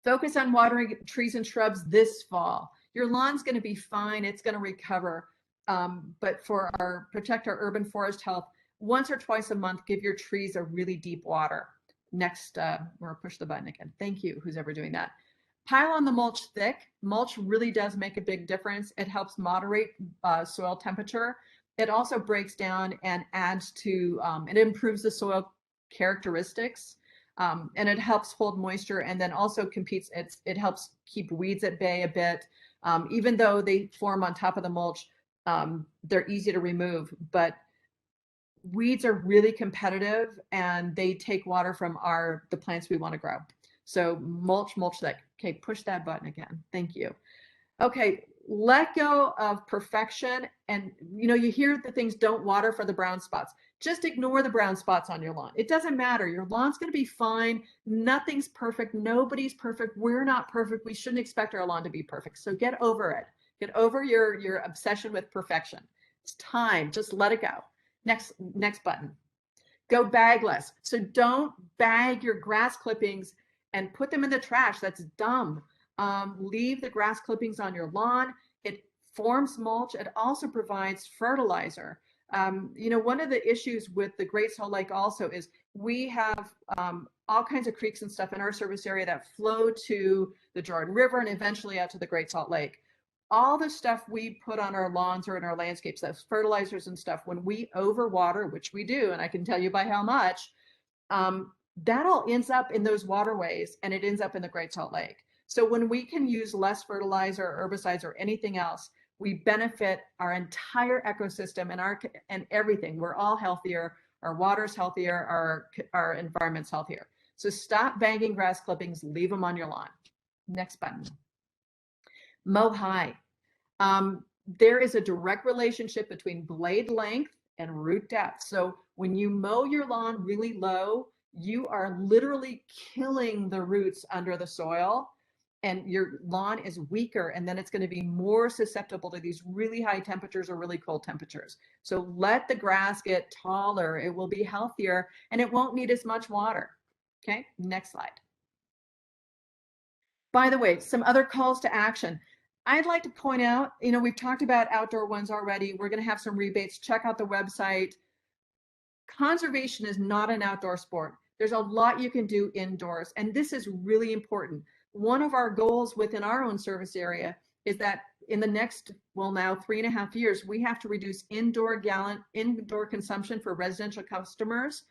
Focus on watering trees and shrubs this fall. Your lawn's going to be fine. It's going to recover. But for protect our urban forest health, once or twice a month, give your trees a really deep water. Next, or push the button again. Thank you, who's ever doing that. Pile on the mulch thick. Mulch really does make a big difference. It helps moderate soil temperature. It also breaks down and adds to, it improves the soil characteristics. And it helps hold moisture, and then also it helps keep weeds at bay a bit. Even though they form on top of the mulch, they're easy to remove, but weeds are really competitive and they take water from the plants we want to grow. So mulch thick. Okay, push that button again. Thank you. Okay, let go of perfection. And you hear the things, don't water for the brown spots. Just ignore the brown spots on your lawn. It doesn't matter. Your lawn's going to be fine. Nothing's perfect. Nobody's perfect. We're not perfect. We shouldn't expect our lawn to be perfect. So get over it. Get over your obsession with perfection. It's time. Just let it go. Next button. Go bagless. So don't bag your grass clippings and put them in the trash. That's dumb. Leave the grass clippings on your lawn. It forms mulch. It also provides fertilizer. One of the issues with the Great Salt Lake also is we have all kinds of creeks and stuff in our service area that flow to the Jordan River and eventually out to the Great Salt Lake. All the stuff we put on our lawns or in our landscapes, that's fertilizers and stuff, when we overwater, which we do, and I can tell you by how much, that all ends up in those waterways and it ends up in the Great Salt Lake. So when we can use less fertilizer, herbicides, or anything else, we benefit our entire ecosystem and everything. We're all healthier. Our water's healthier. Our environment's healthier. So stop bagging grass clippings. Leave them on your lawn. Next button. Mow high. There is a direct relationship between blade length and root depth. So when you mow your lawn really low, you are literally killing the roots under the soil, and your lawn is weaker, and then it's going to be more susceptible to these really high temperatures or really cold temperatures. So let the grass get taller. It will be healthier, and it won't need as much water. Okay, next slide. By the way, some other calls to action. I'd like to point out, we've talked about outdoor ones already. We're going to have some rebates. Check out the website. Conservation is not an outdoor sport. There's a lot you can do indoors, and this is really important. One of our goals within our own service area is that in the next, well, now 3.5 years, we have to reduce indoor consumption for residential customers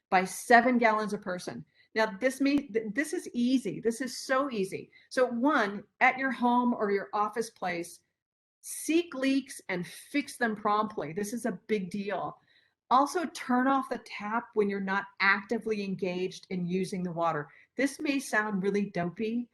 by 7 gallons a person. Now, this is easy. This is so easy. So one, at your home or your office place, seek leaks and fix them promptly. This is a big deal. Also, turn off the tap when you're not actively engaged in using the water. This may sound really dopey,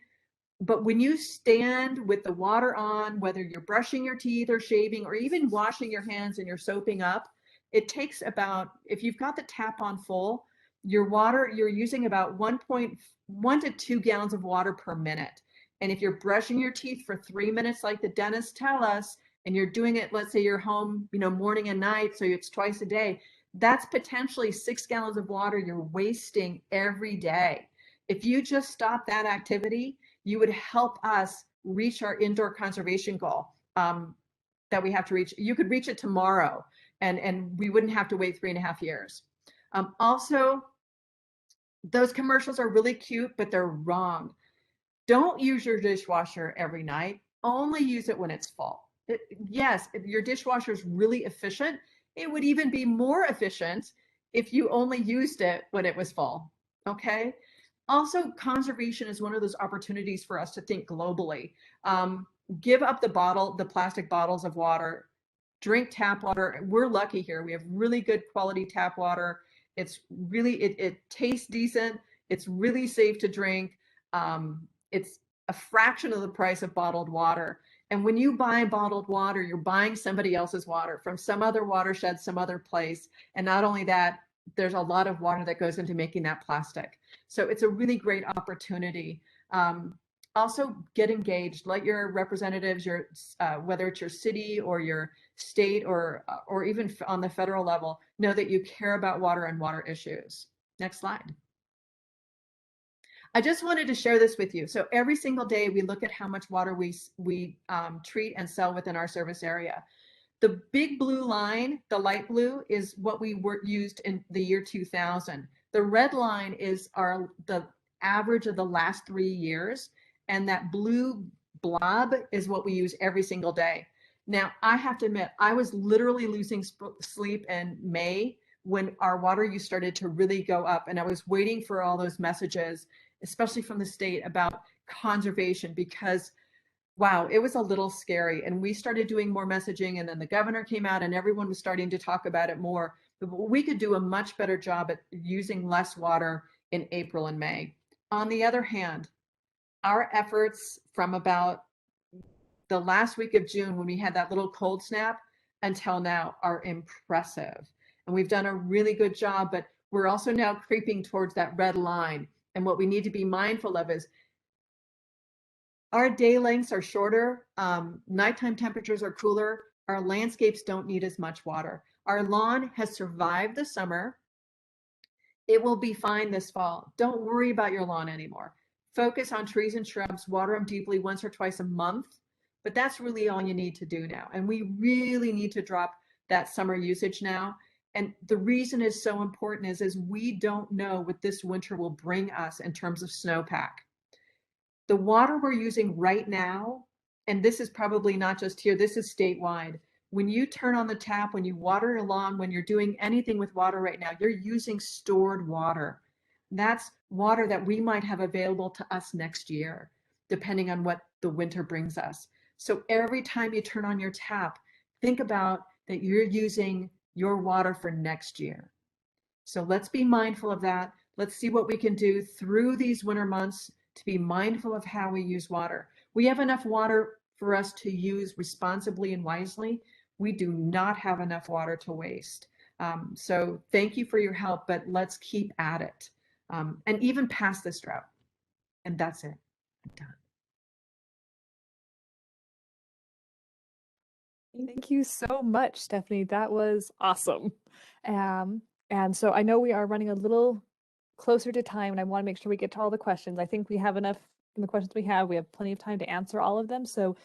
but when you stand with the water on, whether you're brushing your teeth or shaving or even washing your hands and you're soaping up, it takes about, if you've got the tap on full, you're using about 1.1 to 2 gallons of water per minute. And if you're brushing your teeth for 3 minutes, like the dentists tell us, and you're doing it, let's say you're home, morning and night, so it's twice a day, that's potentially 6 gallons of water you're wasting every day. If you just stop that activity, you would help us reach our indoor conservation goal that we have to reach. You could reach it tomorrow, and we wouldn't have to wait 3.5 years. Also, those commercials are really cute, but they're wrong. Don't use your dishwasher every night. Only use it when it's full. Yes, if your dishwasher is really efficient, it would even be more efficient if you only used it when it was full. Okay. Also, conservation is one of those opportunities for us to think globally. Give up the plastic bottles of water. Drink tap water. We're lucky here. We have really good quality tap water. It's really, it tastes decent. It's really safe to drink. It's a fraction of the price of bottled water. And when you buy bottled water, you're buying somebody else's water from some other watershed, some other place. And not only that, there's a lot of water that goes into making that plastic. So it's a really great opportunity. Also, get engaged. Let your representatives, whether it's your city or your state or even on the federal level, know that you care about water and water issues. Next slide. I just wanted to share this with you. So every single day we look at how much water we treat and sell within our service area. The big blue line, the light blue, is what we used in the year 2000. The red line is the average of the last 3 years, and that blue blob is what we use every single day. Now, I have to admit, I was literally losing sleep in May when our water use started to really go up, and I was waiting for all those messages, especially from the state, about conservation, because wow, it was a little scary. And we started doing more messaging, and then the governor came out and everyone was starting to talk about it more. But we could do a much better job at using less water in April and May. On the other hand, our efforts from about the last week of June, when we had that little cold snap, until now are impressive. And we've done a really good job, but we're also now creeping towards that red line. And what we need to be mindful of is our day lengths are shorter, nighttime temperatures are cooler, our landscapes don't need as much water. Our lawn has survived the summer. It will be fine this fall. Don't worry about your lawn anymore. Focus on trees and shrubs, water them deeply once or twice a month, but that's really all you need to do now. And we really need to drop that summer usage now. And the reason is so important is we don't know what this winter will bring us in terms of snowpack. The water we're using right now, and this is probably not just here, this is statewide. When you turn on the tap, when you water your lawn, when you're doing anything with water right now, you're using stored water. That's water that we might have available to us next year, depending on what the winter brings us. So every time you turn on your tap, think about that you're using your water for next year. So let's be mindful of that. Let's see what we can do through these winter months to be mindful of how we use water. We have enough water for us to use responsibly and wisely. We do not have enough water to waste. So thank you for your help, but let's keep at it. And even past this drought. And that's it. I'm done. Thank you so much, Stephanie. That was awesome. And so I know we are running a little closer to time, and I want to make sure we get to all the questions. I think we have enough in the questions we have. We have plenty of time to answer all of them. So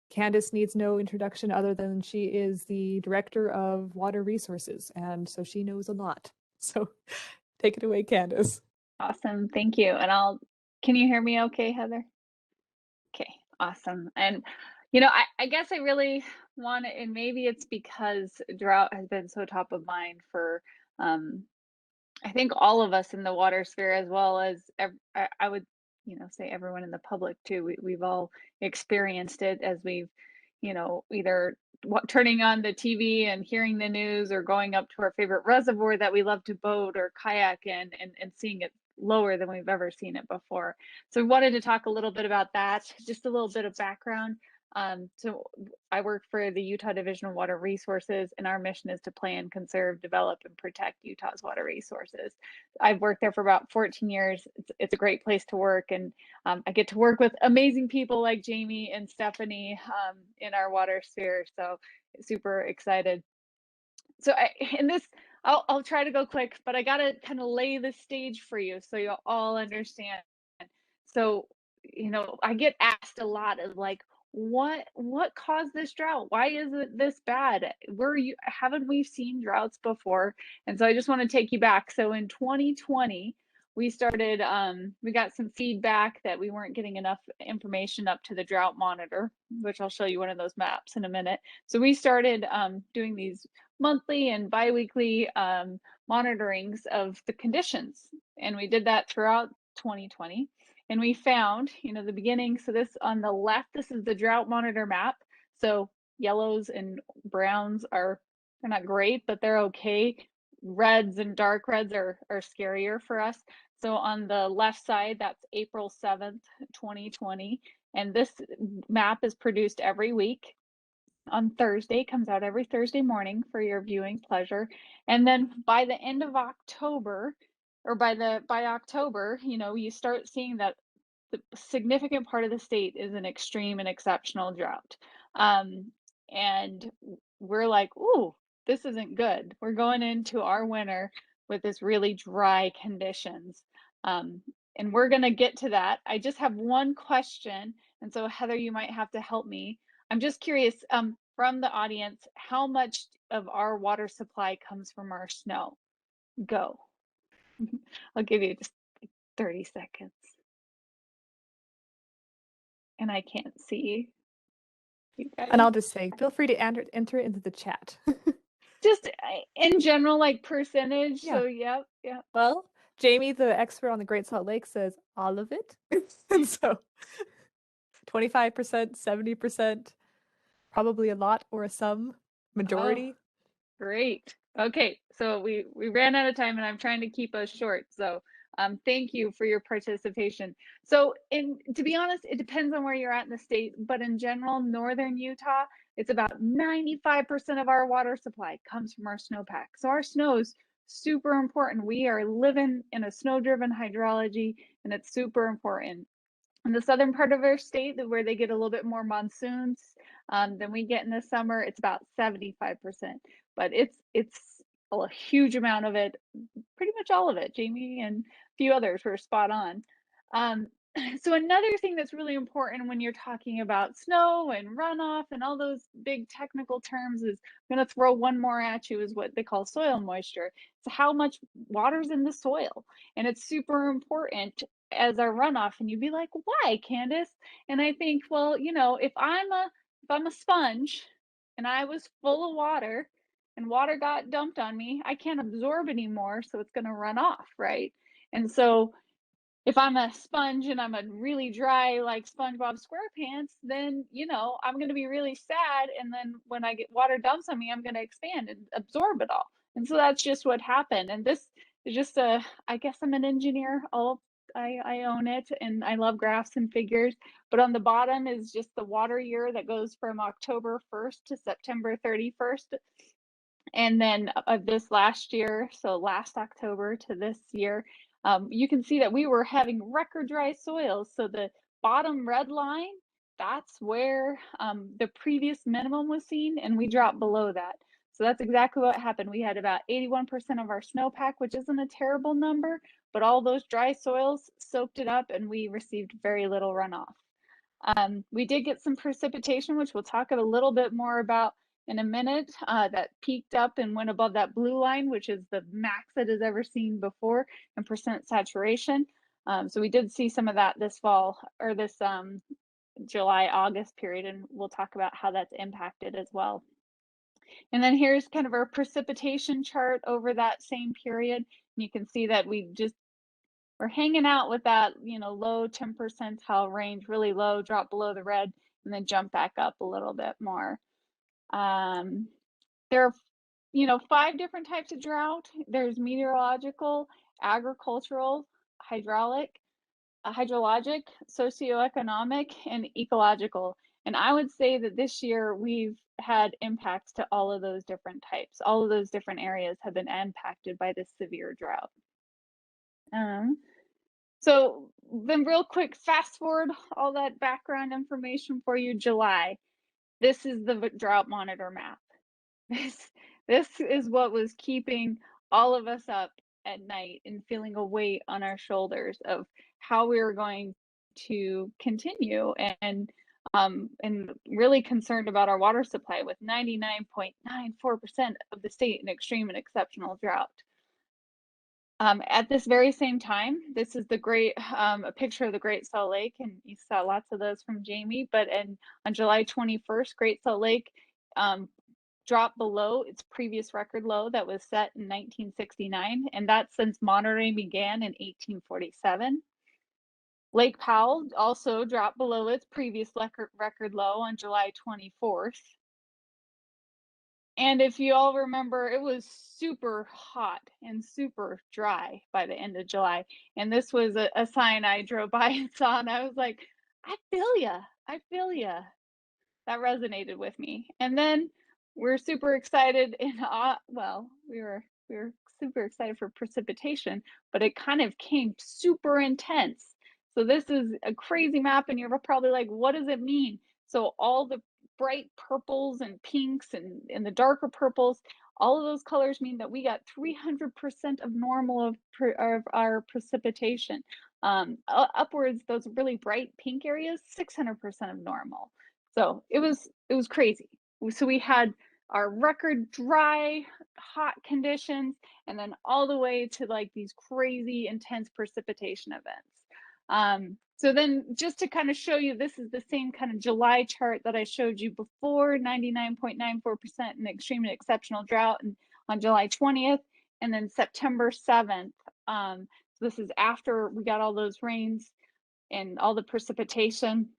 Candace needs no introduction other than she is the Director of Water Resources, and so she knows a lot. So take it away, Candace. Awesome. Thank you. And can you hear me okay, Heather? Okay, awesome. And, I guess I really want to, and maybe it's because drought has been so top of mind for, I think all of us in the water sphere, as well as I would, say everyone in the public too. We've all experienced it as we've, either turning on the TV and hearing the news, or going up to our favorite reservoir that we love to boat or kayak in, and seeing it lower than we've ever seen it before. So we wanted to talk a little bit about that, just a little bit of background. So I work for the Utah Division of Water Resources, and our mission is to plan, conserve, develop, and protect Utah's water resources. I've worked there for about 14 years. It's a great place to work, and I get to work with amazing people like Jamie and Stephanie in our water sphere. So super excited. So I'll try to go quick, but I gotta kind of lay the stage for you so you'll all understand. So, I get asked a lot of like, what caused this drought? Why is it this bad? Haven't we seen droughts before? And so I just want to take you back. So in 2020, we started, we got some feedback that we weren't getting enough information up to the drought monitor, which I'll show you one of those maps in a minute. So we started doing these monthly and biweekly monitorings of the conditions. And we did that throughout 2020. And we found, the beginning, so this on the left, this is the drought monitor map. So yellows and browns they're not great, but they're okay. Reds and dark reds are scarier for us. So on the left side, that's April 7th, 2020. And this map is produced every week on Thursday, comes out every Thursday morning for your viewing pleasure. And then by the end of October, or by October, you start seeing that the significant part of the state is an extreme and exceptional drought. And we're like, ooh, this isn't good. We're going into our winter with this really dry conditions. And we're going to get to that. I just have one question. And so Heather, you might have to help me. I'm just curious, from the audience, how much of our water supply comes from our snow? Go. I'll give you just 30 seconds. And I can't see you guys. And I'll just say, feel free to enter it into the chat. Just in general, like percentage. Yeah. So, yep. Well, Jamie, the expert on the Great Salt Lake, says all of it. And so 25%, 70%, probably a lot or a some, majority. Oh, great. Okay, so we ran out of time, and I'm trying to keep us short. So thank you for your participation. So to be honest, it depends on where you're at in the state, but in general, northern Utah, it's about 95% of our water supply comes from our snowpack. So our snow is super important. We are living in a snow-driven hydrology, and it's super important. In the southern part of our state, where they get a little bit more monsoons than we get in the summer, it's about 75%. But it's a huge amount of it, pretty much all of it. Jamie and a few others were spot on. So another thing that's really important when you're talking about snow and runoff and all those big technical terms is, I'm going to throw one more at you, is what they call soil moisture. It's how much water's in the soil. And it's super important as our runoff. And you'd be like, why, Candace? And I think, well, if I'm a sponge and I was full of water and water got dumped on me, I can't absorb anymore, so it's going to run off, right? And so if I'm a sponge and I'm a really dry, like SpongeBob SquarePants, then, I'm going to be really sad. And then when I get water dumps on me, I'm going to expand and absorb it all. And so that's just what happened. And this is just I guess I'm an engineer. I own it, and I love graphs and figures. But on the bottom is just the water year that goes from October 1st to September 31st. And then of this last year, so last October to this year, you can see that we were having record dry soils. So the bottom red line, that's where the previous minimum was seen, and we dropped below that. So that's exactly what happened. We had about 81% of our snowpack, which isn't a terrible number, but all those dry soils soaked it up and we received very little runoff. We did get some precipitation, which we'll talk a little bit more about in a minute, that peaked up and went above that blue line, which is the max that is ever seen before in percent saturation. So we did see some of that this fall, or this July, August period, and we'll talk about how that's impacted as well. And then here's kind of our precipitation chart over that same period. And you can see that we're hanging out with that, low 10 percentile range, really low, drop below the red, and then jump back up a little bit more. There are, 5 different types of drought. There's meteorological, agricultural, hydrologic, socioeconomic, and ecological. And I would say that this year we've had impacts to all of those different types. All of those different areas have been impacted by this severe drought. So then real quick, fast forward all that background information for you. July, this is the drought monitor map. This is what was keeping all of us up at night and feeling a weight on our shoulders of how we were going to continue, and really concerned about our water supply, with 99.94% of the state in extreme and exceptional drought. At this very same time, this is a picture of the Great Salt Lake, and you saw lots of those from Jamie, but on July 21st, Great Salt Lake dropped below its previous record low that was set in 1969, and that's since monitoring began in 1847. Lake Powell also dropped below its previous record low on July 24th. And if you all remember, it was super hot and super dry by the end of July. And this was a sign I drove by and saw, and I was like, I feel ya. I feel ya. That resonated with me. And then we're super excited, and we were super excited for precipitation, but it kind of came super intense. So this is a crazy map, and you're probably like, what does it mean? So all the bright purples and pinks and the darker purples, all of those colors mean that we got 300% of normal of our precipitation. Upwards, those really bright pink areas, 600% of normal. So it was crazy. So we had our record dry, hot conditions, and then all the way to like these crazy intense precipitation events. So then just to kind of show you, this is the same kind of July chart that I showed you before, 99.94% in extreme and exceptional drought, and on July 20th, and then September 7th. So this is after we got all those rains and all the precipitation.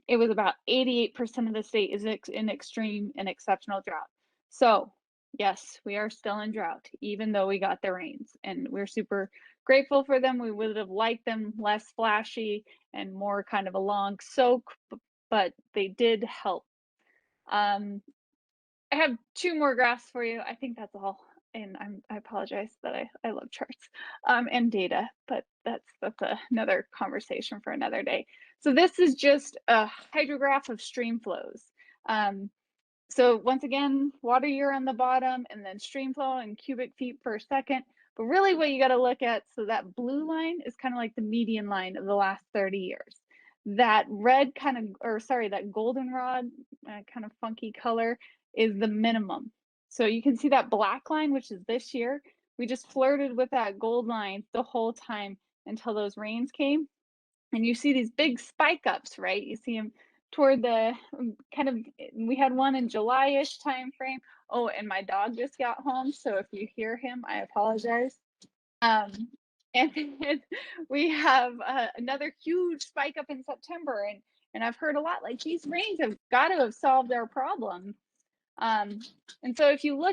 It was about 88% of the state is in extreme and exceptional drought. So yes, we are still in drought, even though we got the rains, and we're super grateful for them. We would have liked them less flashy and more kind of a long soak, but they did help. I have 2 more graphs for you. I think that's all. And I apologize that I love charts and data, but that's another conversation for another day. So this is just a hydrograph of stream flows. So once again, water year on the bottom, and then stream flow in cubic feet per second. But really what you got to look at, so that blue line is kind of like the median line of the last 30 years. That red that goldenrod kind of funky color is the minimum. So you can see that black line, which is this year. We just flirted with that gold line the whole time until those rains came. And you see these big spike ups, right? You see them toward the we had one in July-ish time frame. Oh, and my dog just got home, so if you hear him, I apologize. And then we have another huge spike up in September, and I've heard a lot like these rains have got to have solved our problem. And so if you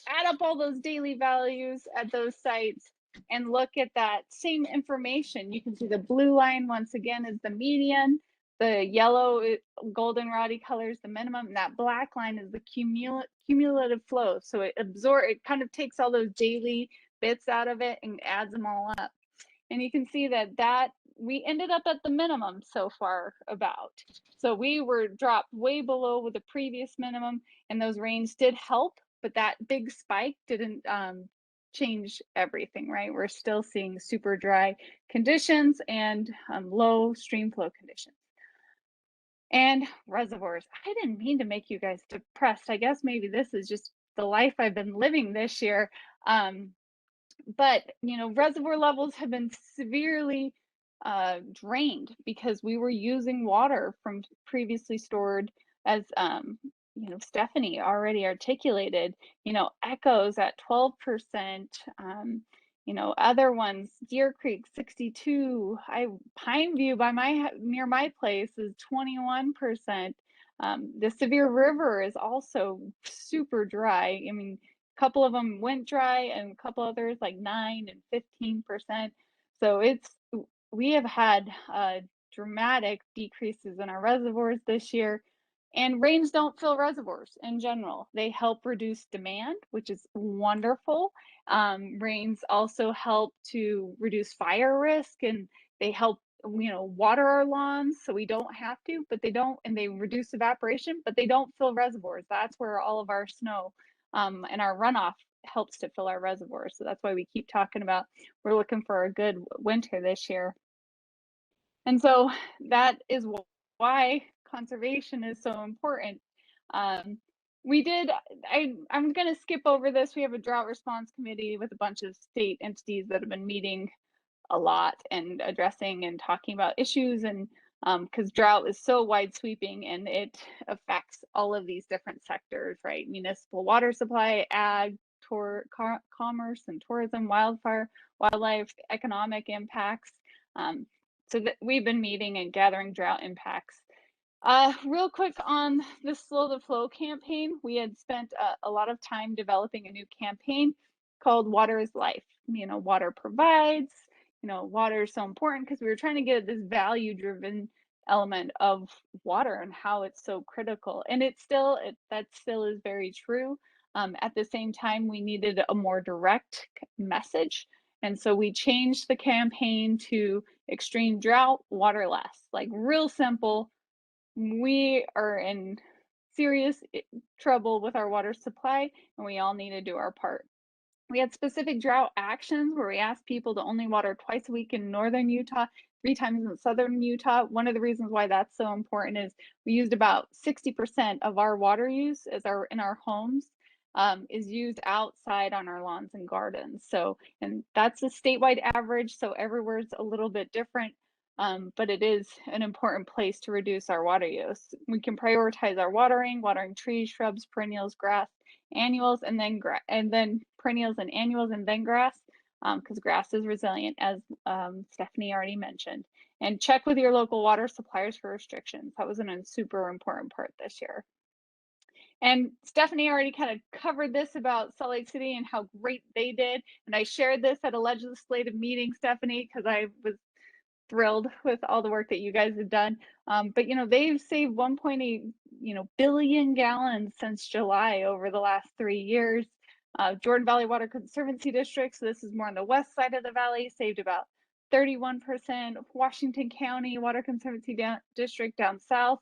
add up all those daily values at those sites and look at that same information, you can see the blue line once again is the median. The yellow, goldenrod color is the minimum, and that black line is the cumulative flow. So it kind of takes all those daily bits out of it and adds them all up. And you can see that we ended up at the minimum so far about. So we were dropped way below with the previous minimum, and those rains did help, but that big spike didn't change everything, right? We're still seeing super dry conditions and low stream flow conditions. And reservoirs. I didn't mean to make you guys depressed. I guess maybe this is just the life I've been living this year. But reservoir levels have been severely drained because we were using water from previously stored, as Stephanie already articulated. Echoes at 12%. Other ones, Deer Creek 62. Pine View near my place is 21%. The Sevier River is also super dry. I mean, a couple of them went dry and a couple others like 9 and 15%. So we have had dramatic decreases in our reservoirs this year. And rains don't fill reservoirs in general. They help reduce demand, which is wonderful. Rains also help to reduce fire risk, and they help water our lawns so we don't have to, but they don't, and they reduce evaporation, but they don't fill reservoirs. That's where all of our snow and our runoff helps to fill our reservoirs. So that's why we keep talking about we're looking for a good winter this year. And so that is why conservation is so important. I'm going to skip over this. We have a drought response committee with a bunch of state entities that have been meeting a lot and addressing and talking about issues, and because drought is so wide sweeping and it affects all of these different sectors, right? Municipal water supply, ag, commerce and tourism, wildlife, economic impacts. So that we've been meeting and gathering drought impacts. Real quick on the Slow the Flow campaign, we had spent a lot of time developing a new campaign called Water is Life. Water provides, water is so important because we were trying to get this value-driven element of water and how it's so critical. And that still is very true. At the same time, we needed a more direct message. And so we changed the campaign to extreme drought, water less, like real simple. We are in serious trouble with our water supply, and we all need to do our part. We had specific drought actions where we asked people to only water twice a week in northern Utah, 3 times in southern Utah. One of the reasons why that's so important is we used about 60% of our water use in our homes is used outside on our lawns and gardens. So, and that's a statewide average, so everywhere's a little bit different. But it is an important place to reduce our water use. We can prioritize our watering trees, shrubs, perennials, grass, annuals, and then perennials and annuals, and then grass, because grass is resilient, as Stephanie already mentioned. And check with your local water suppliers for restrictions. That was a super important part this year. And Stephanie already kind of covered this about Salt Lake City and how great they did. And I shared this at a legislative meeting, Stephanie, because I was thrilled with all the work that you guys have done. But they've saved 1.8 billion gallons since July over the last 3 years. Jordan Valley Water Conservancy District, so this is more on the west side of the valley, saved about 31%. Washington County Water Conservancy District down south,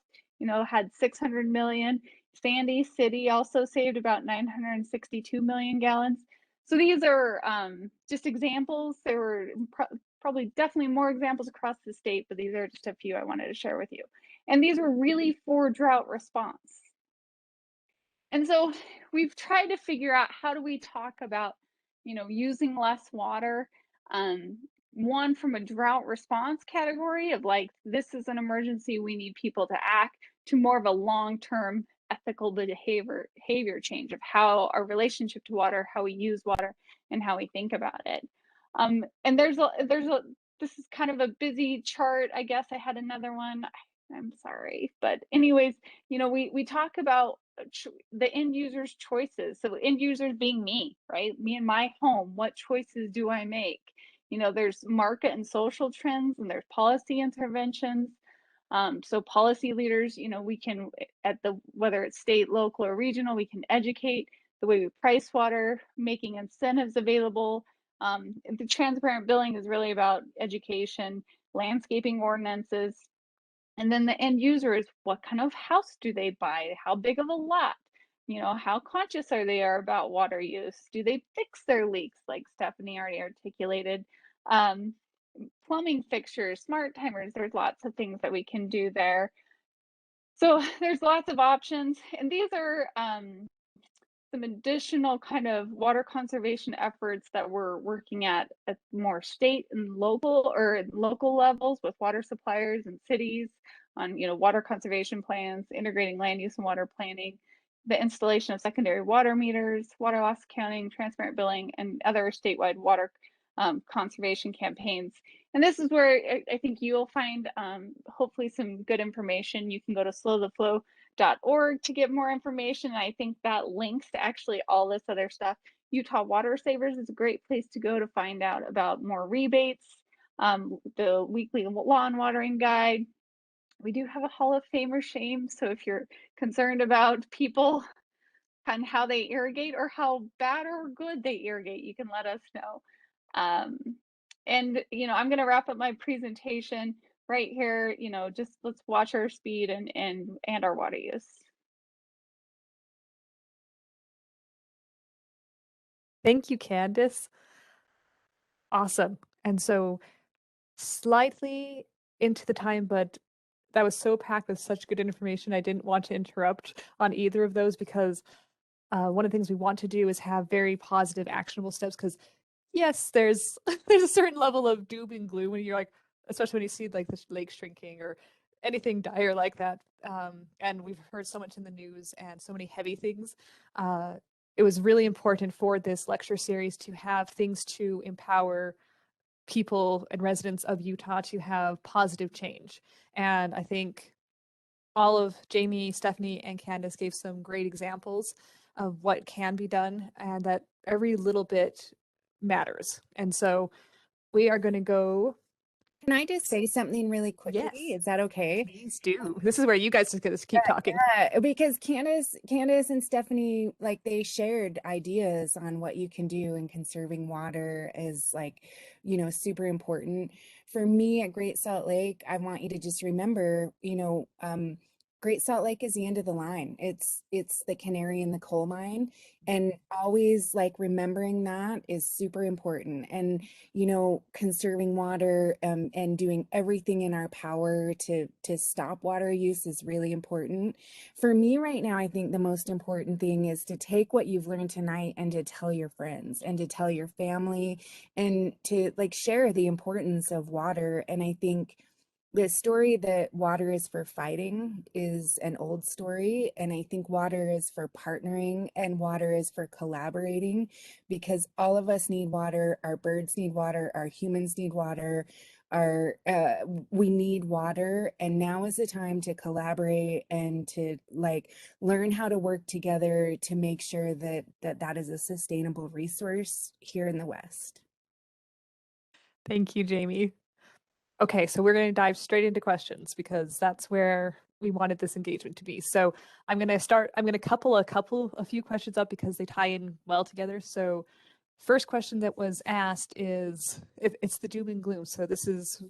had 600 million. Sandy City also saved about 962 million gallons. So these are just examples. There were probably definitely more examples across the state, but these are just a few I wanted to share with you. And these were really for drought response. And so we've tried to figure out, how do we talk about, using less water? One, from a drought response category of like, this is an emergency, we need people to act, to more of a long-term ethical behavior change of how our relationship to water, how we use water, and how we think about it. And this is kind of a busy chart. I guess I had another one. I'm sorry, but anyways, we talk about the end user's choices. So end users being me, right? Me and my home. What choices do I make? There's market and social trends, and there's policy interventions. So policy leaders, we can, at the, whether it's state, local, or regional, we can educate the way we price water, making incentives available. The transparent billing is really about education, landscaping ordinances, and then the end user is, what kind of house do they buy? How big of a lot? How conscious are they about water use? Do they fix their leaks, like Stephanie already articulated? Plumbing fixtures, smart timers, there's lots of things that we can do there. So there's lots of options, and these are some additional kind of water conservation efforts that we're working at more state and local, or local levels, with water suppliers and cities on water conservation plans, integrating land use and water planning, the installation of secondary water meters, water loss accounting, transparent billing, and other statewide water conservation campaigns. And this is where I think you'll find hopefully some good information. You can go to slowtheflow.org to get more information. And I think that links to actually all this other stuff. Utah Water Savers is a great place to go to find out about more rebates, the weekly lawn watering guide. We do have a Hall of Famer shame. So if you're concerned about people and how they irrigate, or how bad or good they irrigate, you can let us know. And I'm going to wrap up my presentation right here. Just let's watch our speed and our water use. Thank you, Candace. Awesome. And so slightly into the time, but that was so packed with such good information. I didn't want to interrupt on either of those, because one of the things we want to do is have very positive, actionable steps. Because yes, there's there's a certain level of doom and gloom when you're like, especially when you see like this lake shrinking or anything dire like that. And we've heard so much in the news and so many heavy things. It was really important for this lecture series to have things to empower people and residents of Utah to have positive change. And I think all of Jamie, Stephanie, and Candace gave some great examples of what can be done, and that every little bit matters. And so we are going to go. Can I just say something really quickly? Yes. Is that okay? Please do. This is where you guys just keep talking. Yeah, because Candace and Stephanie, like, they shared ideas on what you can do, and conserving water is like, super important. For me at Great Salt Lake, I want you to just remember, Great Salt Lake is the end of the line. It's the canary in the coal mine, and always like remembering that is super important. And conserving water and doing everything in our power to stop water use is really important. For me right now, I think the most important thing is to take what you've learned tonight and to tell your friends and to tell your family, and to like share the importance of water. And I think the story that water is for fighting is an old story. And I think water is for partnering, and water is for collaborating, because all of us need water. Our birds need water. Our humans need water. We need water. And now is the time to collaborate and to like learn how to work together to make sure that is a sustainable resource here in the West. Thank you, Jamie. Okay, so we're going to dive straight into questions, because that's where we wanted this engagement to be. So I'm going to couple a few questions up because they tie in well together. So first question that was asked is, it's the doom and gloom. So this is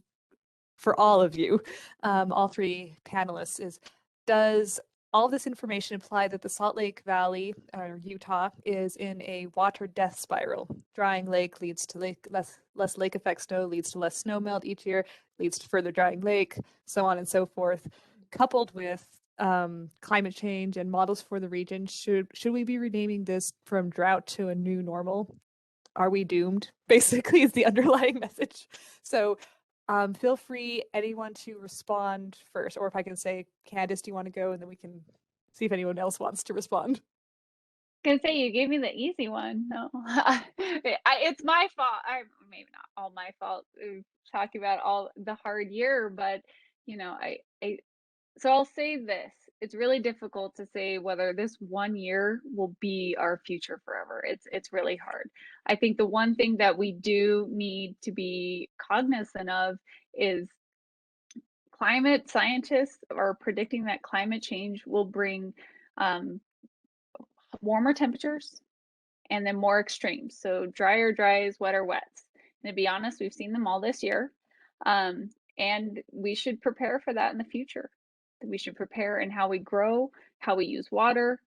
for all of you, all three panelists, is, does all this information imply that the Salt Lake Valley, or Utah, is in a water death spiral? Drying lake leads to less lake effect snow, leads to less snow melt each year, leads to further drying lake, so on and so forth. Coupled with climate change and models for the region, should we be renaming this from drought to a new normal? Are we doomed? Basically, is the underlying message. So feel free, anyone, to respond first, or if I can say, Candace, do you want to go, and then we can see if anyone else wants to respond. I was gonna say, you gave me the easy one. No, it's my fault. Maybe not all my fault. Talking about all the hard year, but so I'll say this. It's really difficult to say whether this one year will be our future forever. It's really hard. I think the one thing that we do need to be cognizant of is climate scientists are predicting that climate change will bring warmer temperatures and then more extremes. So drier dries, wetter wets. And to be honest, we've seen them all this year. And we should prepare for that in the future. We should prepare in how we grow, how we use water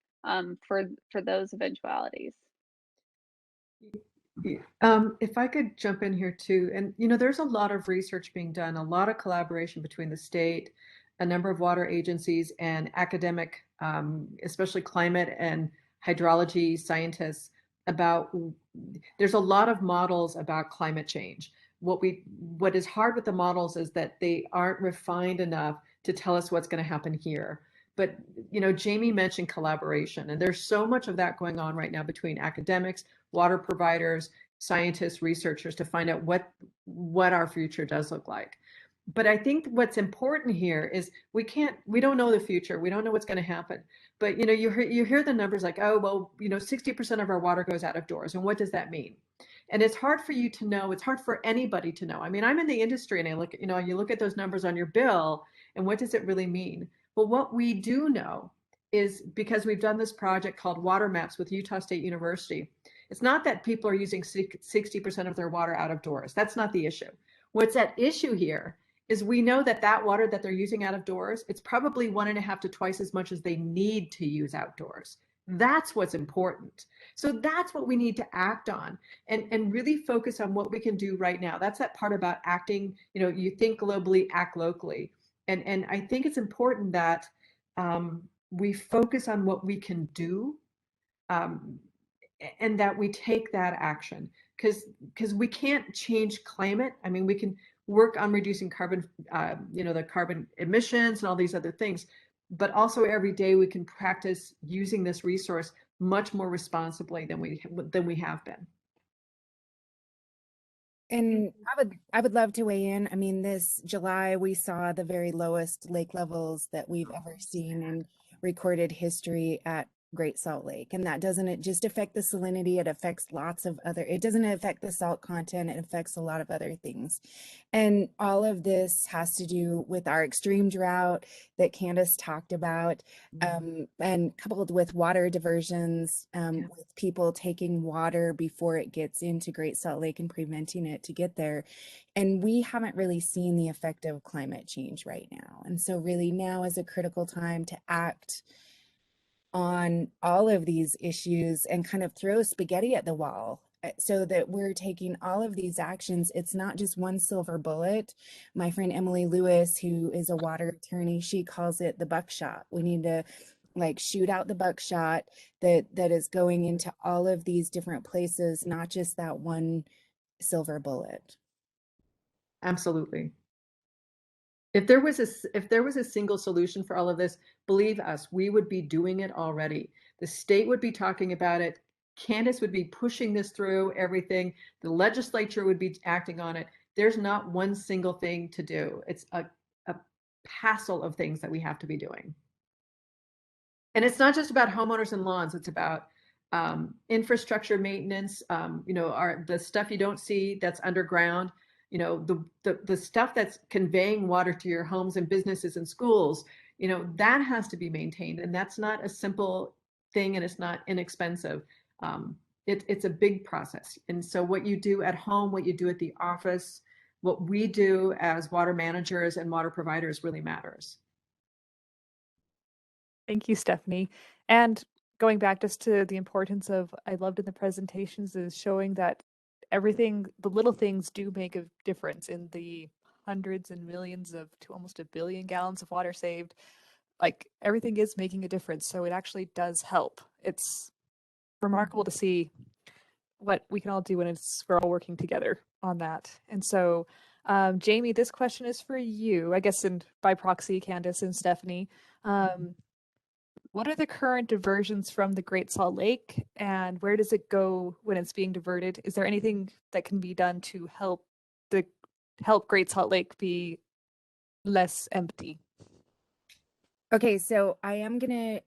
for those eventualities. If I could jump in here too, and you know, there's a lot of research being done, a lot of collaboration between the state, a number of water agencies, and academic, especially climate and hydrology scientists about, there's a lot of models about climate change. What is hard with the models is that they aren't refined enough to tell us what's going to happen here. But you know, Jamie mentioned collaboration, and there's so much of that going on right now between academics, water providers, scientists, researchers to find out what our future does look like. But I think what's important here is we don't know the future. We don't know what's going to happen. But you know, you hear the numbers like, oh, well, you know, 60% of our water goes out of doors. And what does that mean? And it's hard for you to know. It's hard for anybody to know. I mean, I'm in the industry and I look at, you know, you look at those numbers on your bill and what does it really mean? Well, what we do know is, because we've done this project called Water Maps with Utah State University, it's not that people are using 60% of their water out of doors. That's not the issue. What's at issue here is we know that that water that they're using out of doors, it's probably 1.5 to twice as much as they need to use outdoors. That's what's important. So that's what we need to act on and really focus on what we can do right now. That's that part about acting, you know, you think globally, act locally. And I think it's important that we focus on what we can do, and that we take that action, because we can't change climate. I mean, we can work on reducing carbon, you know, the carbon emissions and all these other things, but also every day we can practice using this resource much more responsibly than we have been. And I would love to weigh in. I mean, this July we saw the very lowest lake levels that we've ever seen in recorded history at Great Salt Lake. And that doesn't just affect the salinity, it affects lots of other, it doesn't affect the salt content, it affects a lot of other things. And all of this has to do with our extreme drought that Candace talked about, and coupled with water diversions, with people taking water before it gets into Great Salt Lake and preventing it to get there. And we haven't really seen the effect of climate change right now. And so really now is a critical time to act on all of these issues and kind of throw spaghetti at the wall so that we're taking all of these actions. It's not just one silver bullet. My friend Emily Lewis, who is a water attorney, she calls it the buckshot. We need to like shoot out the buckshot that is going into all of these different places, not just that one silver bullet. Absolutely. If there was a single solution for all of this, believe us, we would be doing it already. The state would be talking about it. Candace would be pushing this through everything. The legislature would be acting on it. There's not one single thing to do. It's a passel of things that we have to be doing. And it's not just about homeowners and lawns. It's about infrastructure maintenance, you know, the stuff you don't see that's underground. You know, the stuff that's conveying water to your homes and businesses and schools, you know, that has to be maintained. And that's not a simple thing, and it's not inexpensive. It's a big process. And so what you do at home, what you do at the office, what we do as water managers and water providers really matters. Thank you, Stephanie. And going back just to the importance of, I loved in the presentations, is showing that everything, the little things do make a difference in the hundreds and millions to almost 1 billion gallons of water saved. Like everything is making a difference. So it actually does help. It's remarkable to see what we can all do when we're all working together on that. And so, Jamie, this question is for you, I guess, and by proxy, Candace and Stephanie. What are the current diversions from the Great Salt Lake, and where does it go when it's being diverted? Is there anything that can be done to help Great Salt Lake be less empty? Okay, so I am gonna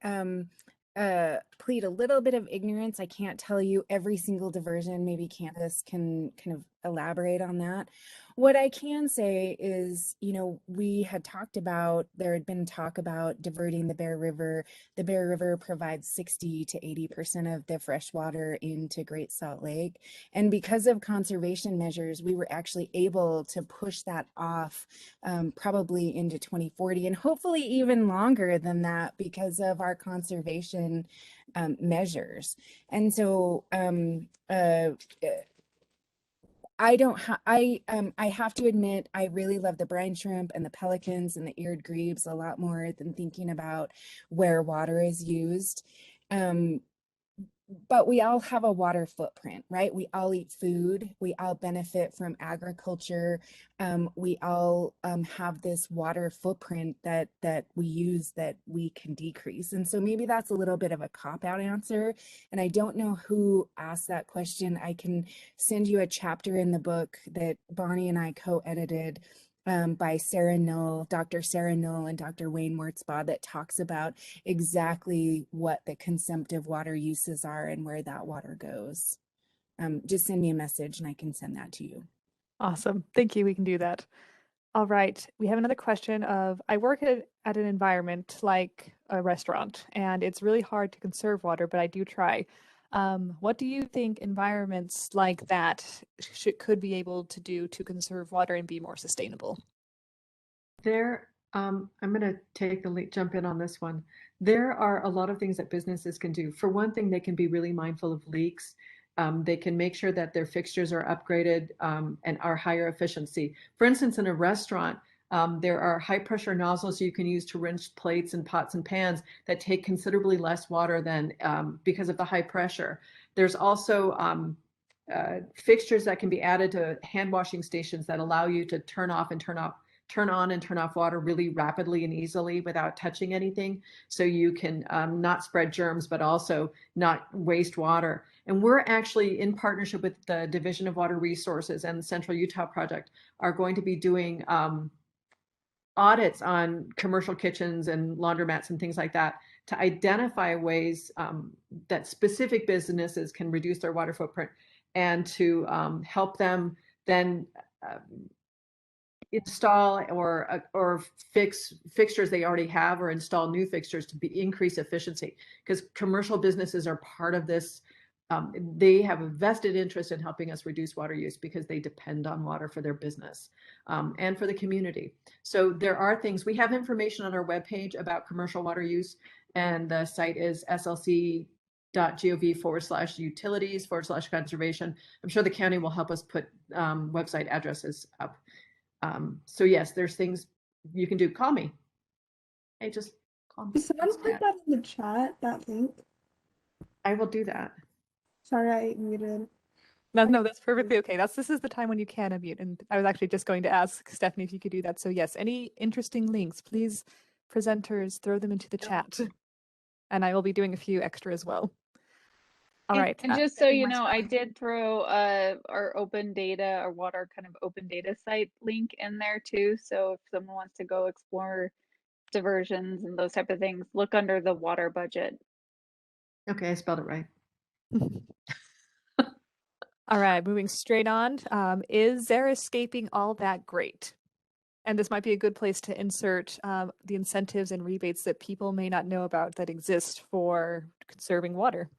plead a little bit of ignorance. I can't tell you every single diversion. Maybe Candace can kind of elaborate on that. What I can say is, you know, we had talked about, there had been talk about diverting the Bear River. The Bear River provides 60 to 80% of the fresh water into Great Salt Lake. And because of conservation measures, we were actually able to push that off probably into 2040 and hopefully even longer than that because of our conservation measures. And so I have to admit, I really love the brine shrimp and the pelicans and the eared grebes a lot more than thinking about where water is used. But we all have a water footprint, right? We all eat food. We all benefit from agriculture. We all have this water footprint that we use that we can decrease. And so maybe that's a little bit of a cop-out answer. And I don't know who asked that question. I can send you a chapter in the book that Bonnie and I co-edited by Sarah Knoll, Dr. Sarah Knoll and Dr. Wayne Wurtzbaugh, that talks about exactly what the consumptive water uses are and where that water goes. Just send me a message and I can send that to you. Awesome. Thank you. We can do that. All right. We have another question of, I work at an environment like a restaurant, and it's really hard to conserve water, but I do try. What do you think environments like that could be able to do to conserve water and be more sustainable? I'm going to take the lead, jump in on this one. There are a lot of things that businesses can do. For one thing, they can be really mindful of leaks. They can make sure that their fixtures are upgraded and are higher efficiency. For instance, in a restaurant, there are high pressure nozzles you can use to rinse plates and pots and pans that take considerably less water than because of the high pressure. There's also fixtures that can be added to hand washing stations that allow you to turn on and turn off water really rapidly and easily without touching anything. So you can not spread germs, but also not waste water. And we're actually in partnership with the Division of Water Resources and the Central Utah Project are going to be doing audits on commercial kitchens and laundromats and things like that to identify ways that specific businesses can reduce their water footprint and to help them then install or fix fixtures they already have or install new fixtures to increase efficiency, because commercial businesses are part of this. They have a vested interest in helping us reduce water use because they depend on water for their business and for the community. So there are things, we have information on our webpage about commercial water use, and the site is slc.gov/utilities/conservation. I'm sure the county will help us put website addresses up. So yes, there's things you can do. Call me. Hey, just call me. Can someone put that in the chat, that link? I will do that. Sorry, I muted. No, that's perfectly okay. This is the time when you can unmute. And I was actually just going to ask Stephanie if you could do that. So yes, any interesting links, please, presenters, throw them into the chat. And I will be doing a few extra as well. All right. And just so you know, I did throw our open data, our water kind of open data site link in there too. So if someone wants to go explore diversions and those type of things, look under the water budget. Okay, I spelled it right. All right, moving straight on. Is xeriscaping all that great? And this might be a good place to insert the incentives and rebates that people may not know about that exist for conserving water.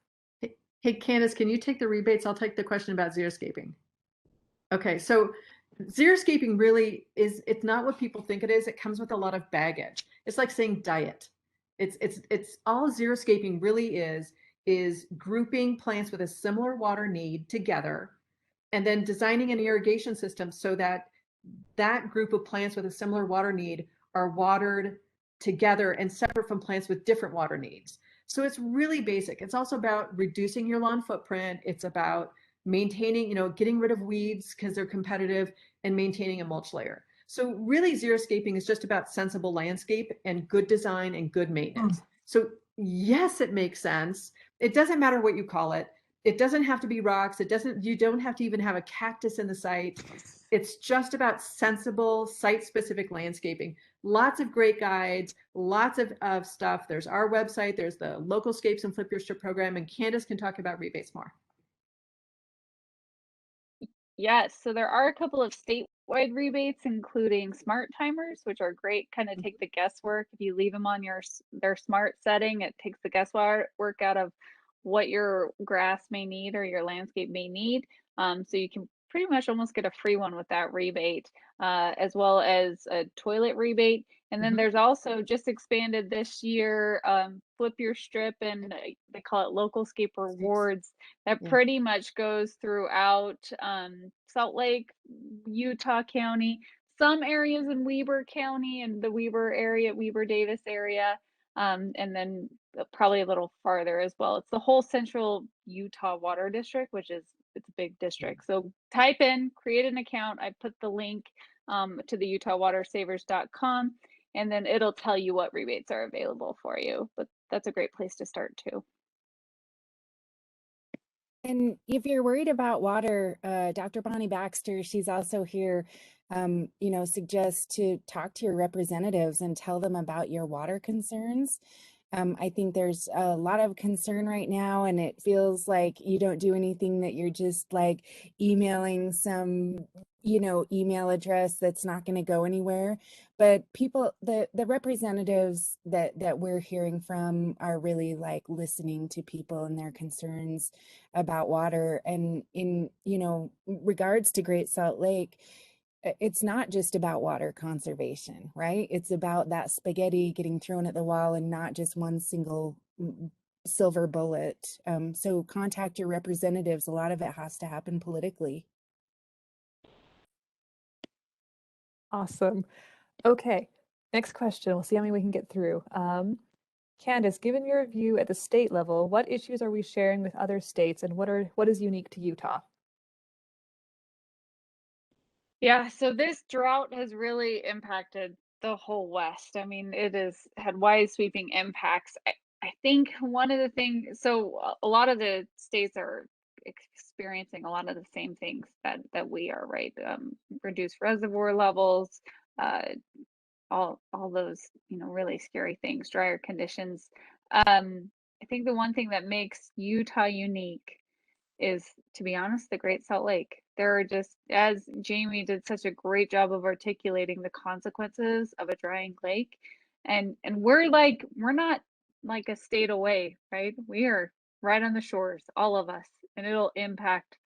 Hey, Candace, can you take the rebates? I'll take the question about xeriscaping. Okay, so xeriscaping really is, it's not what people think it is. It comes with a lot of baggage. It's like saying diet. It's all xeriscaping really is grouping plants with a similar water need together and then designing an irrigation system so that that group of plants with a similar water need are watered together and separate from plants with different water needs. So it's really basic. It's also about reducing your lawn footprint. It's about maintaining, getting rid of weeds because they're competitive and maintaining a mulch layer. So really xeriscaping is just about sensible landscape and good design and good maintenance. So yes, it makes sense. It doesn't matter what you call it. It doesn't have to be rocks. You don't have to even have a cactus in the site. It's just about sensible site-specific landscaping. Lots of great guides, lots of stuff. There's our website, there's the Localscapes and Flip Your Strip program, and Candace can talk about rebates more. Yes, so there are a couple of statewide rebates, including smart timers, which are great, kind of take the guesswork. If you leave them on their smart setting, it takes the guesswork out of what your grass may need or your landscape may need. So you can pretty much almost get a free one with that rebate, as well as a toilet rebate. And then there's also just expanded this year, Flip Your Strip, and they call it Local Scape Rewards. That Yeah. pretty much goes throughout Salt Lake, Utah County, some areas in Weber County and the Weber area, Weber Davis area, and then probably a little farther as well. It's the whole central Utah Water District, which is it's a big district. So type in, create an account. I put the link to the UtahWaterSavers.com, and then it'll tell you what rebates are available for you. But that's a great place to start too. And if you're worried about water, Dr. Bonnie Baxter, she's also here, suggests to talk to your representatives and tell them about your water concerns. I think there's a lot of concern right now, and it feels like you don't do anything, that you're just like emailing some, email address that's not going to go anywhere. But people, the representatives that we're hearing from are really like listening to people and their concerns about water. And in, regards to Great Salt Lake, it's not just about water conservation, right? It's about that spaghetti getting thrown at the wall and not just one single silver bullet. So contact your representatives. A lot of it has to happen politically. Awesome. Okay, next question. We'll see how many we can get through. Candace, given your view at the state level, what issues are we sharing with other states, and what is unique to Utah? Yeah, so this drought has really impacted the whole West. I mean, it has had wide sweeping impacts. I think one of the things, so a lot of the states are experiencing a lot of the same things that we are, right? Reduced reservoir levels, uh, all those, really scary things, drier conditions. I think the one thing that makes Utah unique is, to be honest, the Great Salt Lake. There are just, as Jamie did such a great job of articulating the consequences of a drying lake. And we're not like a state away, right? We are right on the shores, all of us, and it'll impact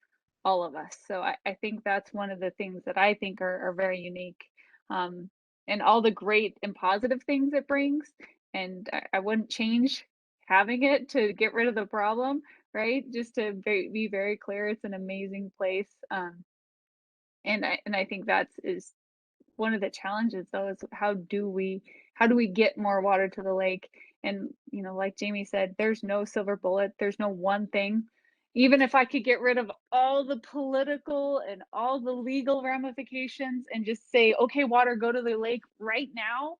all of us. So I think that's one of the things that I think are very unique. And all the great and positive things it brings. And I wouldn't change having it to get rid of the problem, right? Just to be very clear, it's an amazing place. And I think that's is one of the challenges, though, is how do we get more water to the lake? And like Jamie said, there's no silver bullet. There's no one thing. Even if I could get rid of all the political and all the legal ramifications and just say, okay, water, go to the lake right now,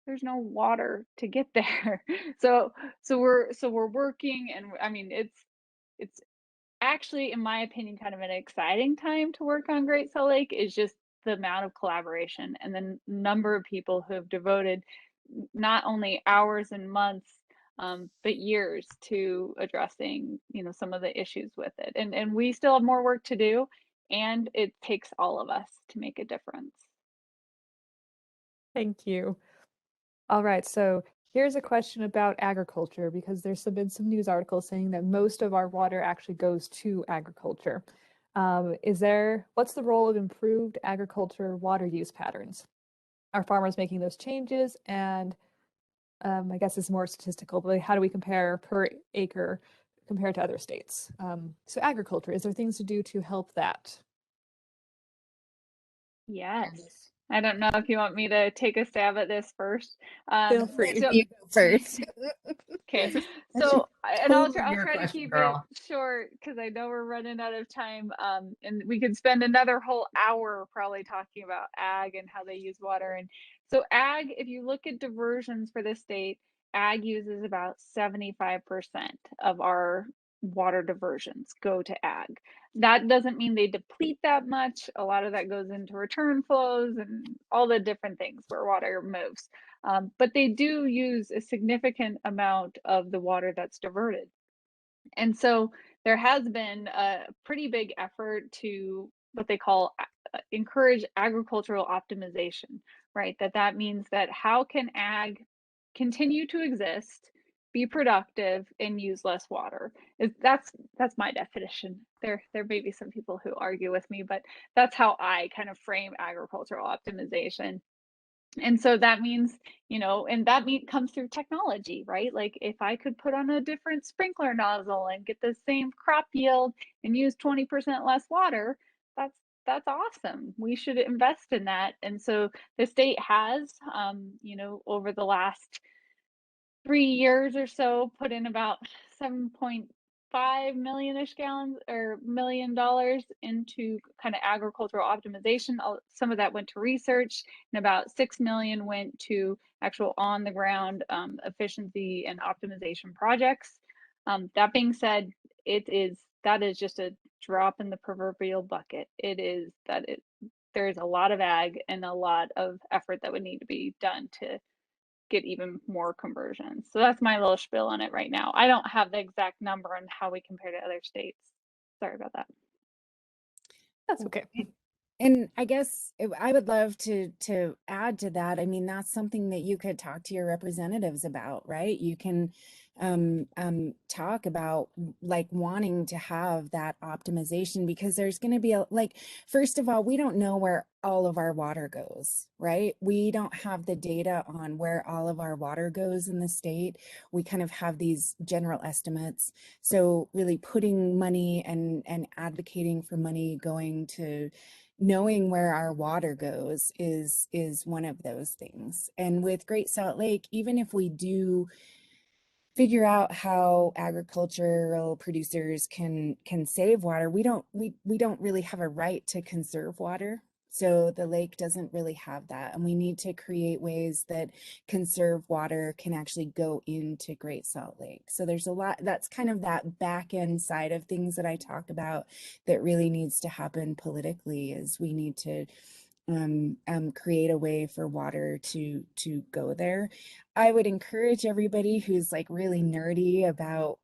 there's no water to get there. So we're working, and I mean, it's actually, in my opinion, kind of an exciting time to work on Great Salt Lake. Is just the amount of collaboration and the number of people who have devoted not only hours and months, but years to addressing, some of the issues with it. And we still have more work to do, and it takes all of us to make a difference. Thank you. All right, so here's a question about agriculture, because been some news articles saying that most of our water actually goes to agriculture. What's the role of improved agriculture water use patterns? Are farmers making those changes? And I guess it's more statistical, but how do we compare per acre compared to other states? So agriculture, is there things to do to help that? Yes. I don't know if you want me to take a stab at this first. Feel free. So, You go first. okay. That's So, and I'll totally your try to question, keep girl. it short because I know we're running out of time. And we could spend another whole hour probably talking about ag and how they use water. And so ag, if you look at diversions for the state, ag uses about 75% of our water diversions go to ag. That doesn't mean they deplete that much. A lot of that goes into return flows and all the different things where water moves. But they do use a significant amount of the water that's diverted. And so there has been a pretty big effort to what they call encourage agricultural optimization, right? That means that how can ag continue to exist, be productive, and use less water? That's my definition. There may be some people who argue with me, but that's how I kind of frame agricultural optimization. And so that means, and that comes through technology, right? Like if I could put on a different sprinkler nozzle and get the same crop yield and use 20% less water, that's awesome. We should invest in that. And so the state has, over the last 3 years or so, put in about 7.5 million-ish gallons or $1 million into kind of agricultural optimization. Some of that went to research, and about 6 million went to actual on the ground efficiency and optimization projects. That being said, that is just a drop in the proverbial bucket. There's a lot of ag and a lot of effort that would need to be done to get even more conversions. So that's my little spiel on it right now. I don't have the exact number on how we compare to other states. Sorry about that. That's okay. And I guess I would love to add to that. I mean, that's something that you could talk to your representatives about, right? You can talk about like wanting to have that optimization, because there's going to be first of all, we don't know where all of our water goes, right? We don't have the data on where all of our water goes in the state. We kind of have these general estimates. So really putting money and advocating for money going to knowing where our water goes is one of those things. And with Great Salt Lake, even if we do figure out how agricultural producers can save water, we don't really have a right to conserve water. So the lake doesn't really have that, and we need to create ways that conserved water can actually go into Great Salt Lake. So there's a lot, that's kind of that back end side of things that I talk about that really needs to happen politically, is we need to create a way for water to go there. I would encourage everybody who's like really nerdy about,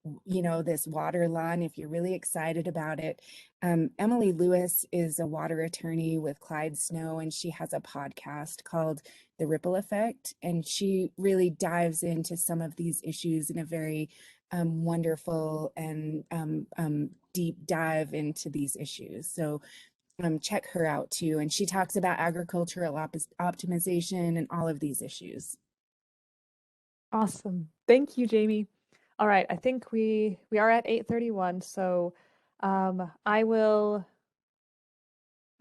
this water law, and if you're really excited about it, Emily Lewis is a water attorney with Clyde Snow, and she has a podcast called The Ripple Effect, and she really dives into some of these issues in a very wonderful and deep dive into these issues. So check her out too. And she talks about agricultural optimization and all of these issues. Awesome. Thank you, Jamie. All right, I think we are at 8:31, so I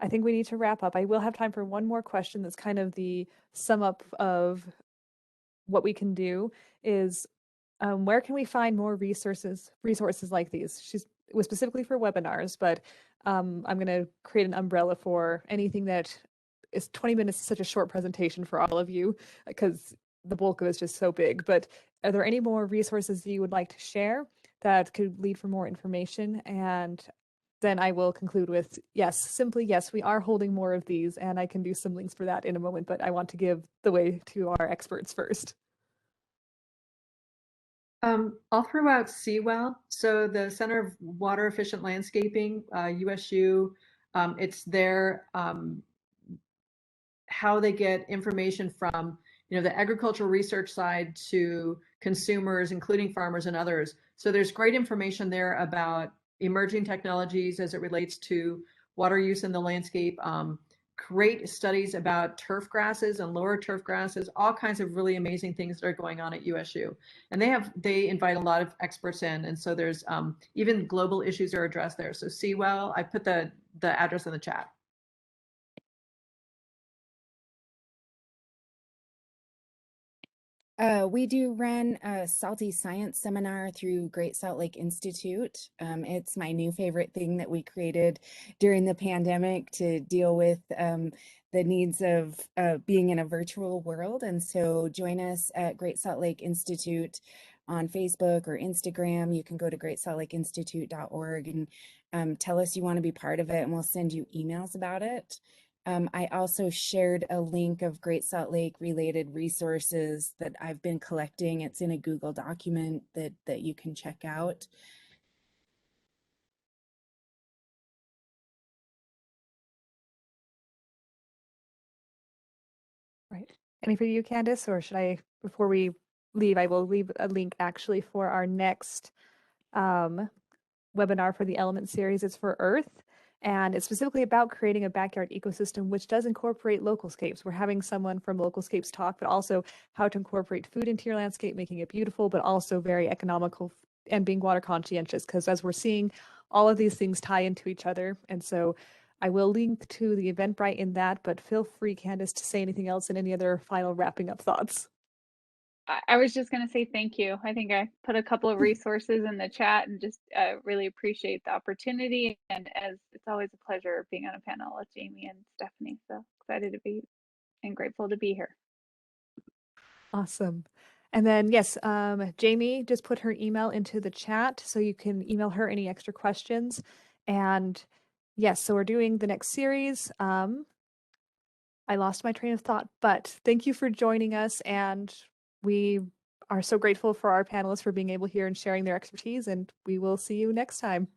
think we need to wrap up. I will have time for one more question that's kind of the sum up of what we can do is where can we find more resources like these? It was specifically for webinars, but I'm going to create an umbrella for anything that is 20 minutes is such a short presentation for all of you because the bulk of it is just so big. But are there any more resources you would like to share that could lead for more information? And then I will conclude with simply yes, we are holding more of these, and I can do some links for that in a moment, but I want to give the way to our experts first. I'll throw out CWEL. So the Center of Water Efficient Landscaping, USU, it's their how they get information from the agricultural research side to consumers, including farmers and others. So there's great information there about emerging technologies as it relates to water use in the landscape. Great studies about turf grasses and lower turf grasses, all kinds of really amazing things that are going on at USU. And they invite a lot of experts in. And so there's even global issues are addressed there. So CWEL, I put the address in the chat. We do run a Salty Science seminar through Great Salt Lake Institute. It's my new favorite thing that we created during the pandemic to deal with the needs of being in a virtual world. And so join us at Great Salt Lake Institute on Facebook or Instagram. You can go to greatsaltlakeinstitute.org and tell us you want to be part of it, and we'll send you emails about it. I also shared a link of Great Salt Lake related resources that I've been collecting. It's in a Google document that you can check out. Any for you, Candace, or should I, before we leave, I will leave a link actually for our next webinar for the Element series. It's for Earth, and it's specifically about creating a backyard ecosystem, which does incorporate localscapes. We're having someone from Localscapes talk, but also how to incorporate food into your landscape, making it beautiful, but also very economical and being water conscientious, because as we're seeing, all of these things tie into each other. And so I will link to the Eventbrite in that, but feel free, Candace, to say anything else and any other final wrapping up thoughts. I was just going to say thank you. I think I put a couple of resources in the chat and just really appreciate the opportunity. And as it's always a pleasure being on a panel with Jamie and Stephanie. So excited to be and grateful to be here. Awesome. And then, yes, Jamie just put her email into the chat, so you can email her any extra questions. And yes, so we're doing the next series. I lost my train of thought, but thank you for joining us. And we are so grateful for our panelists for being able here and sharing their expertise. And we will see you next time.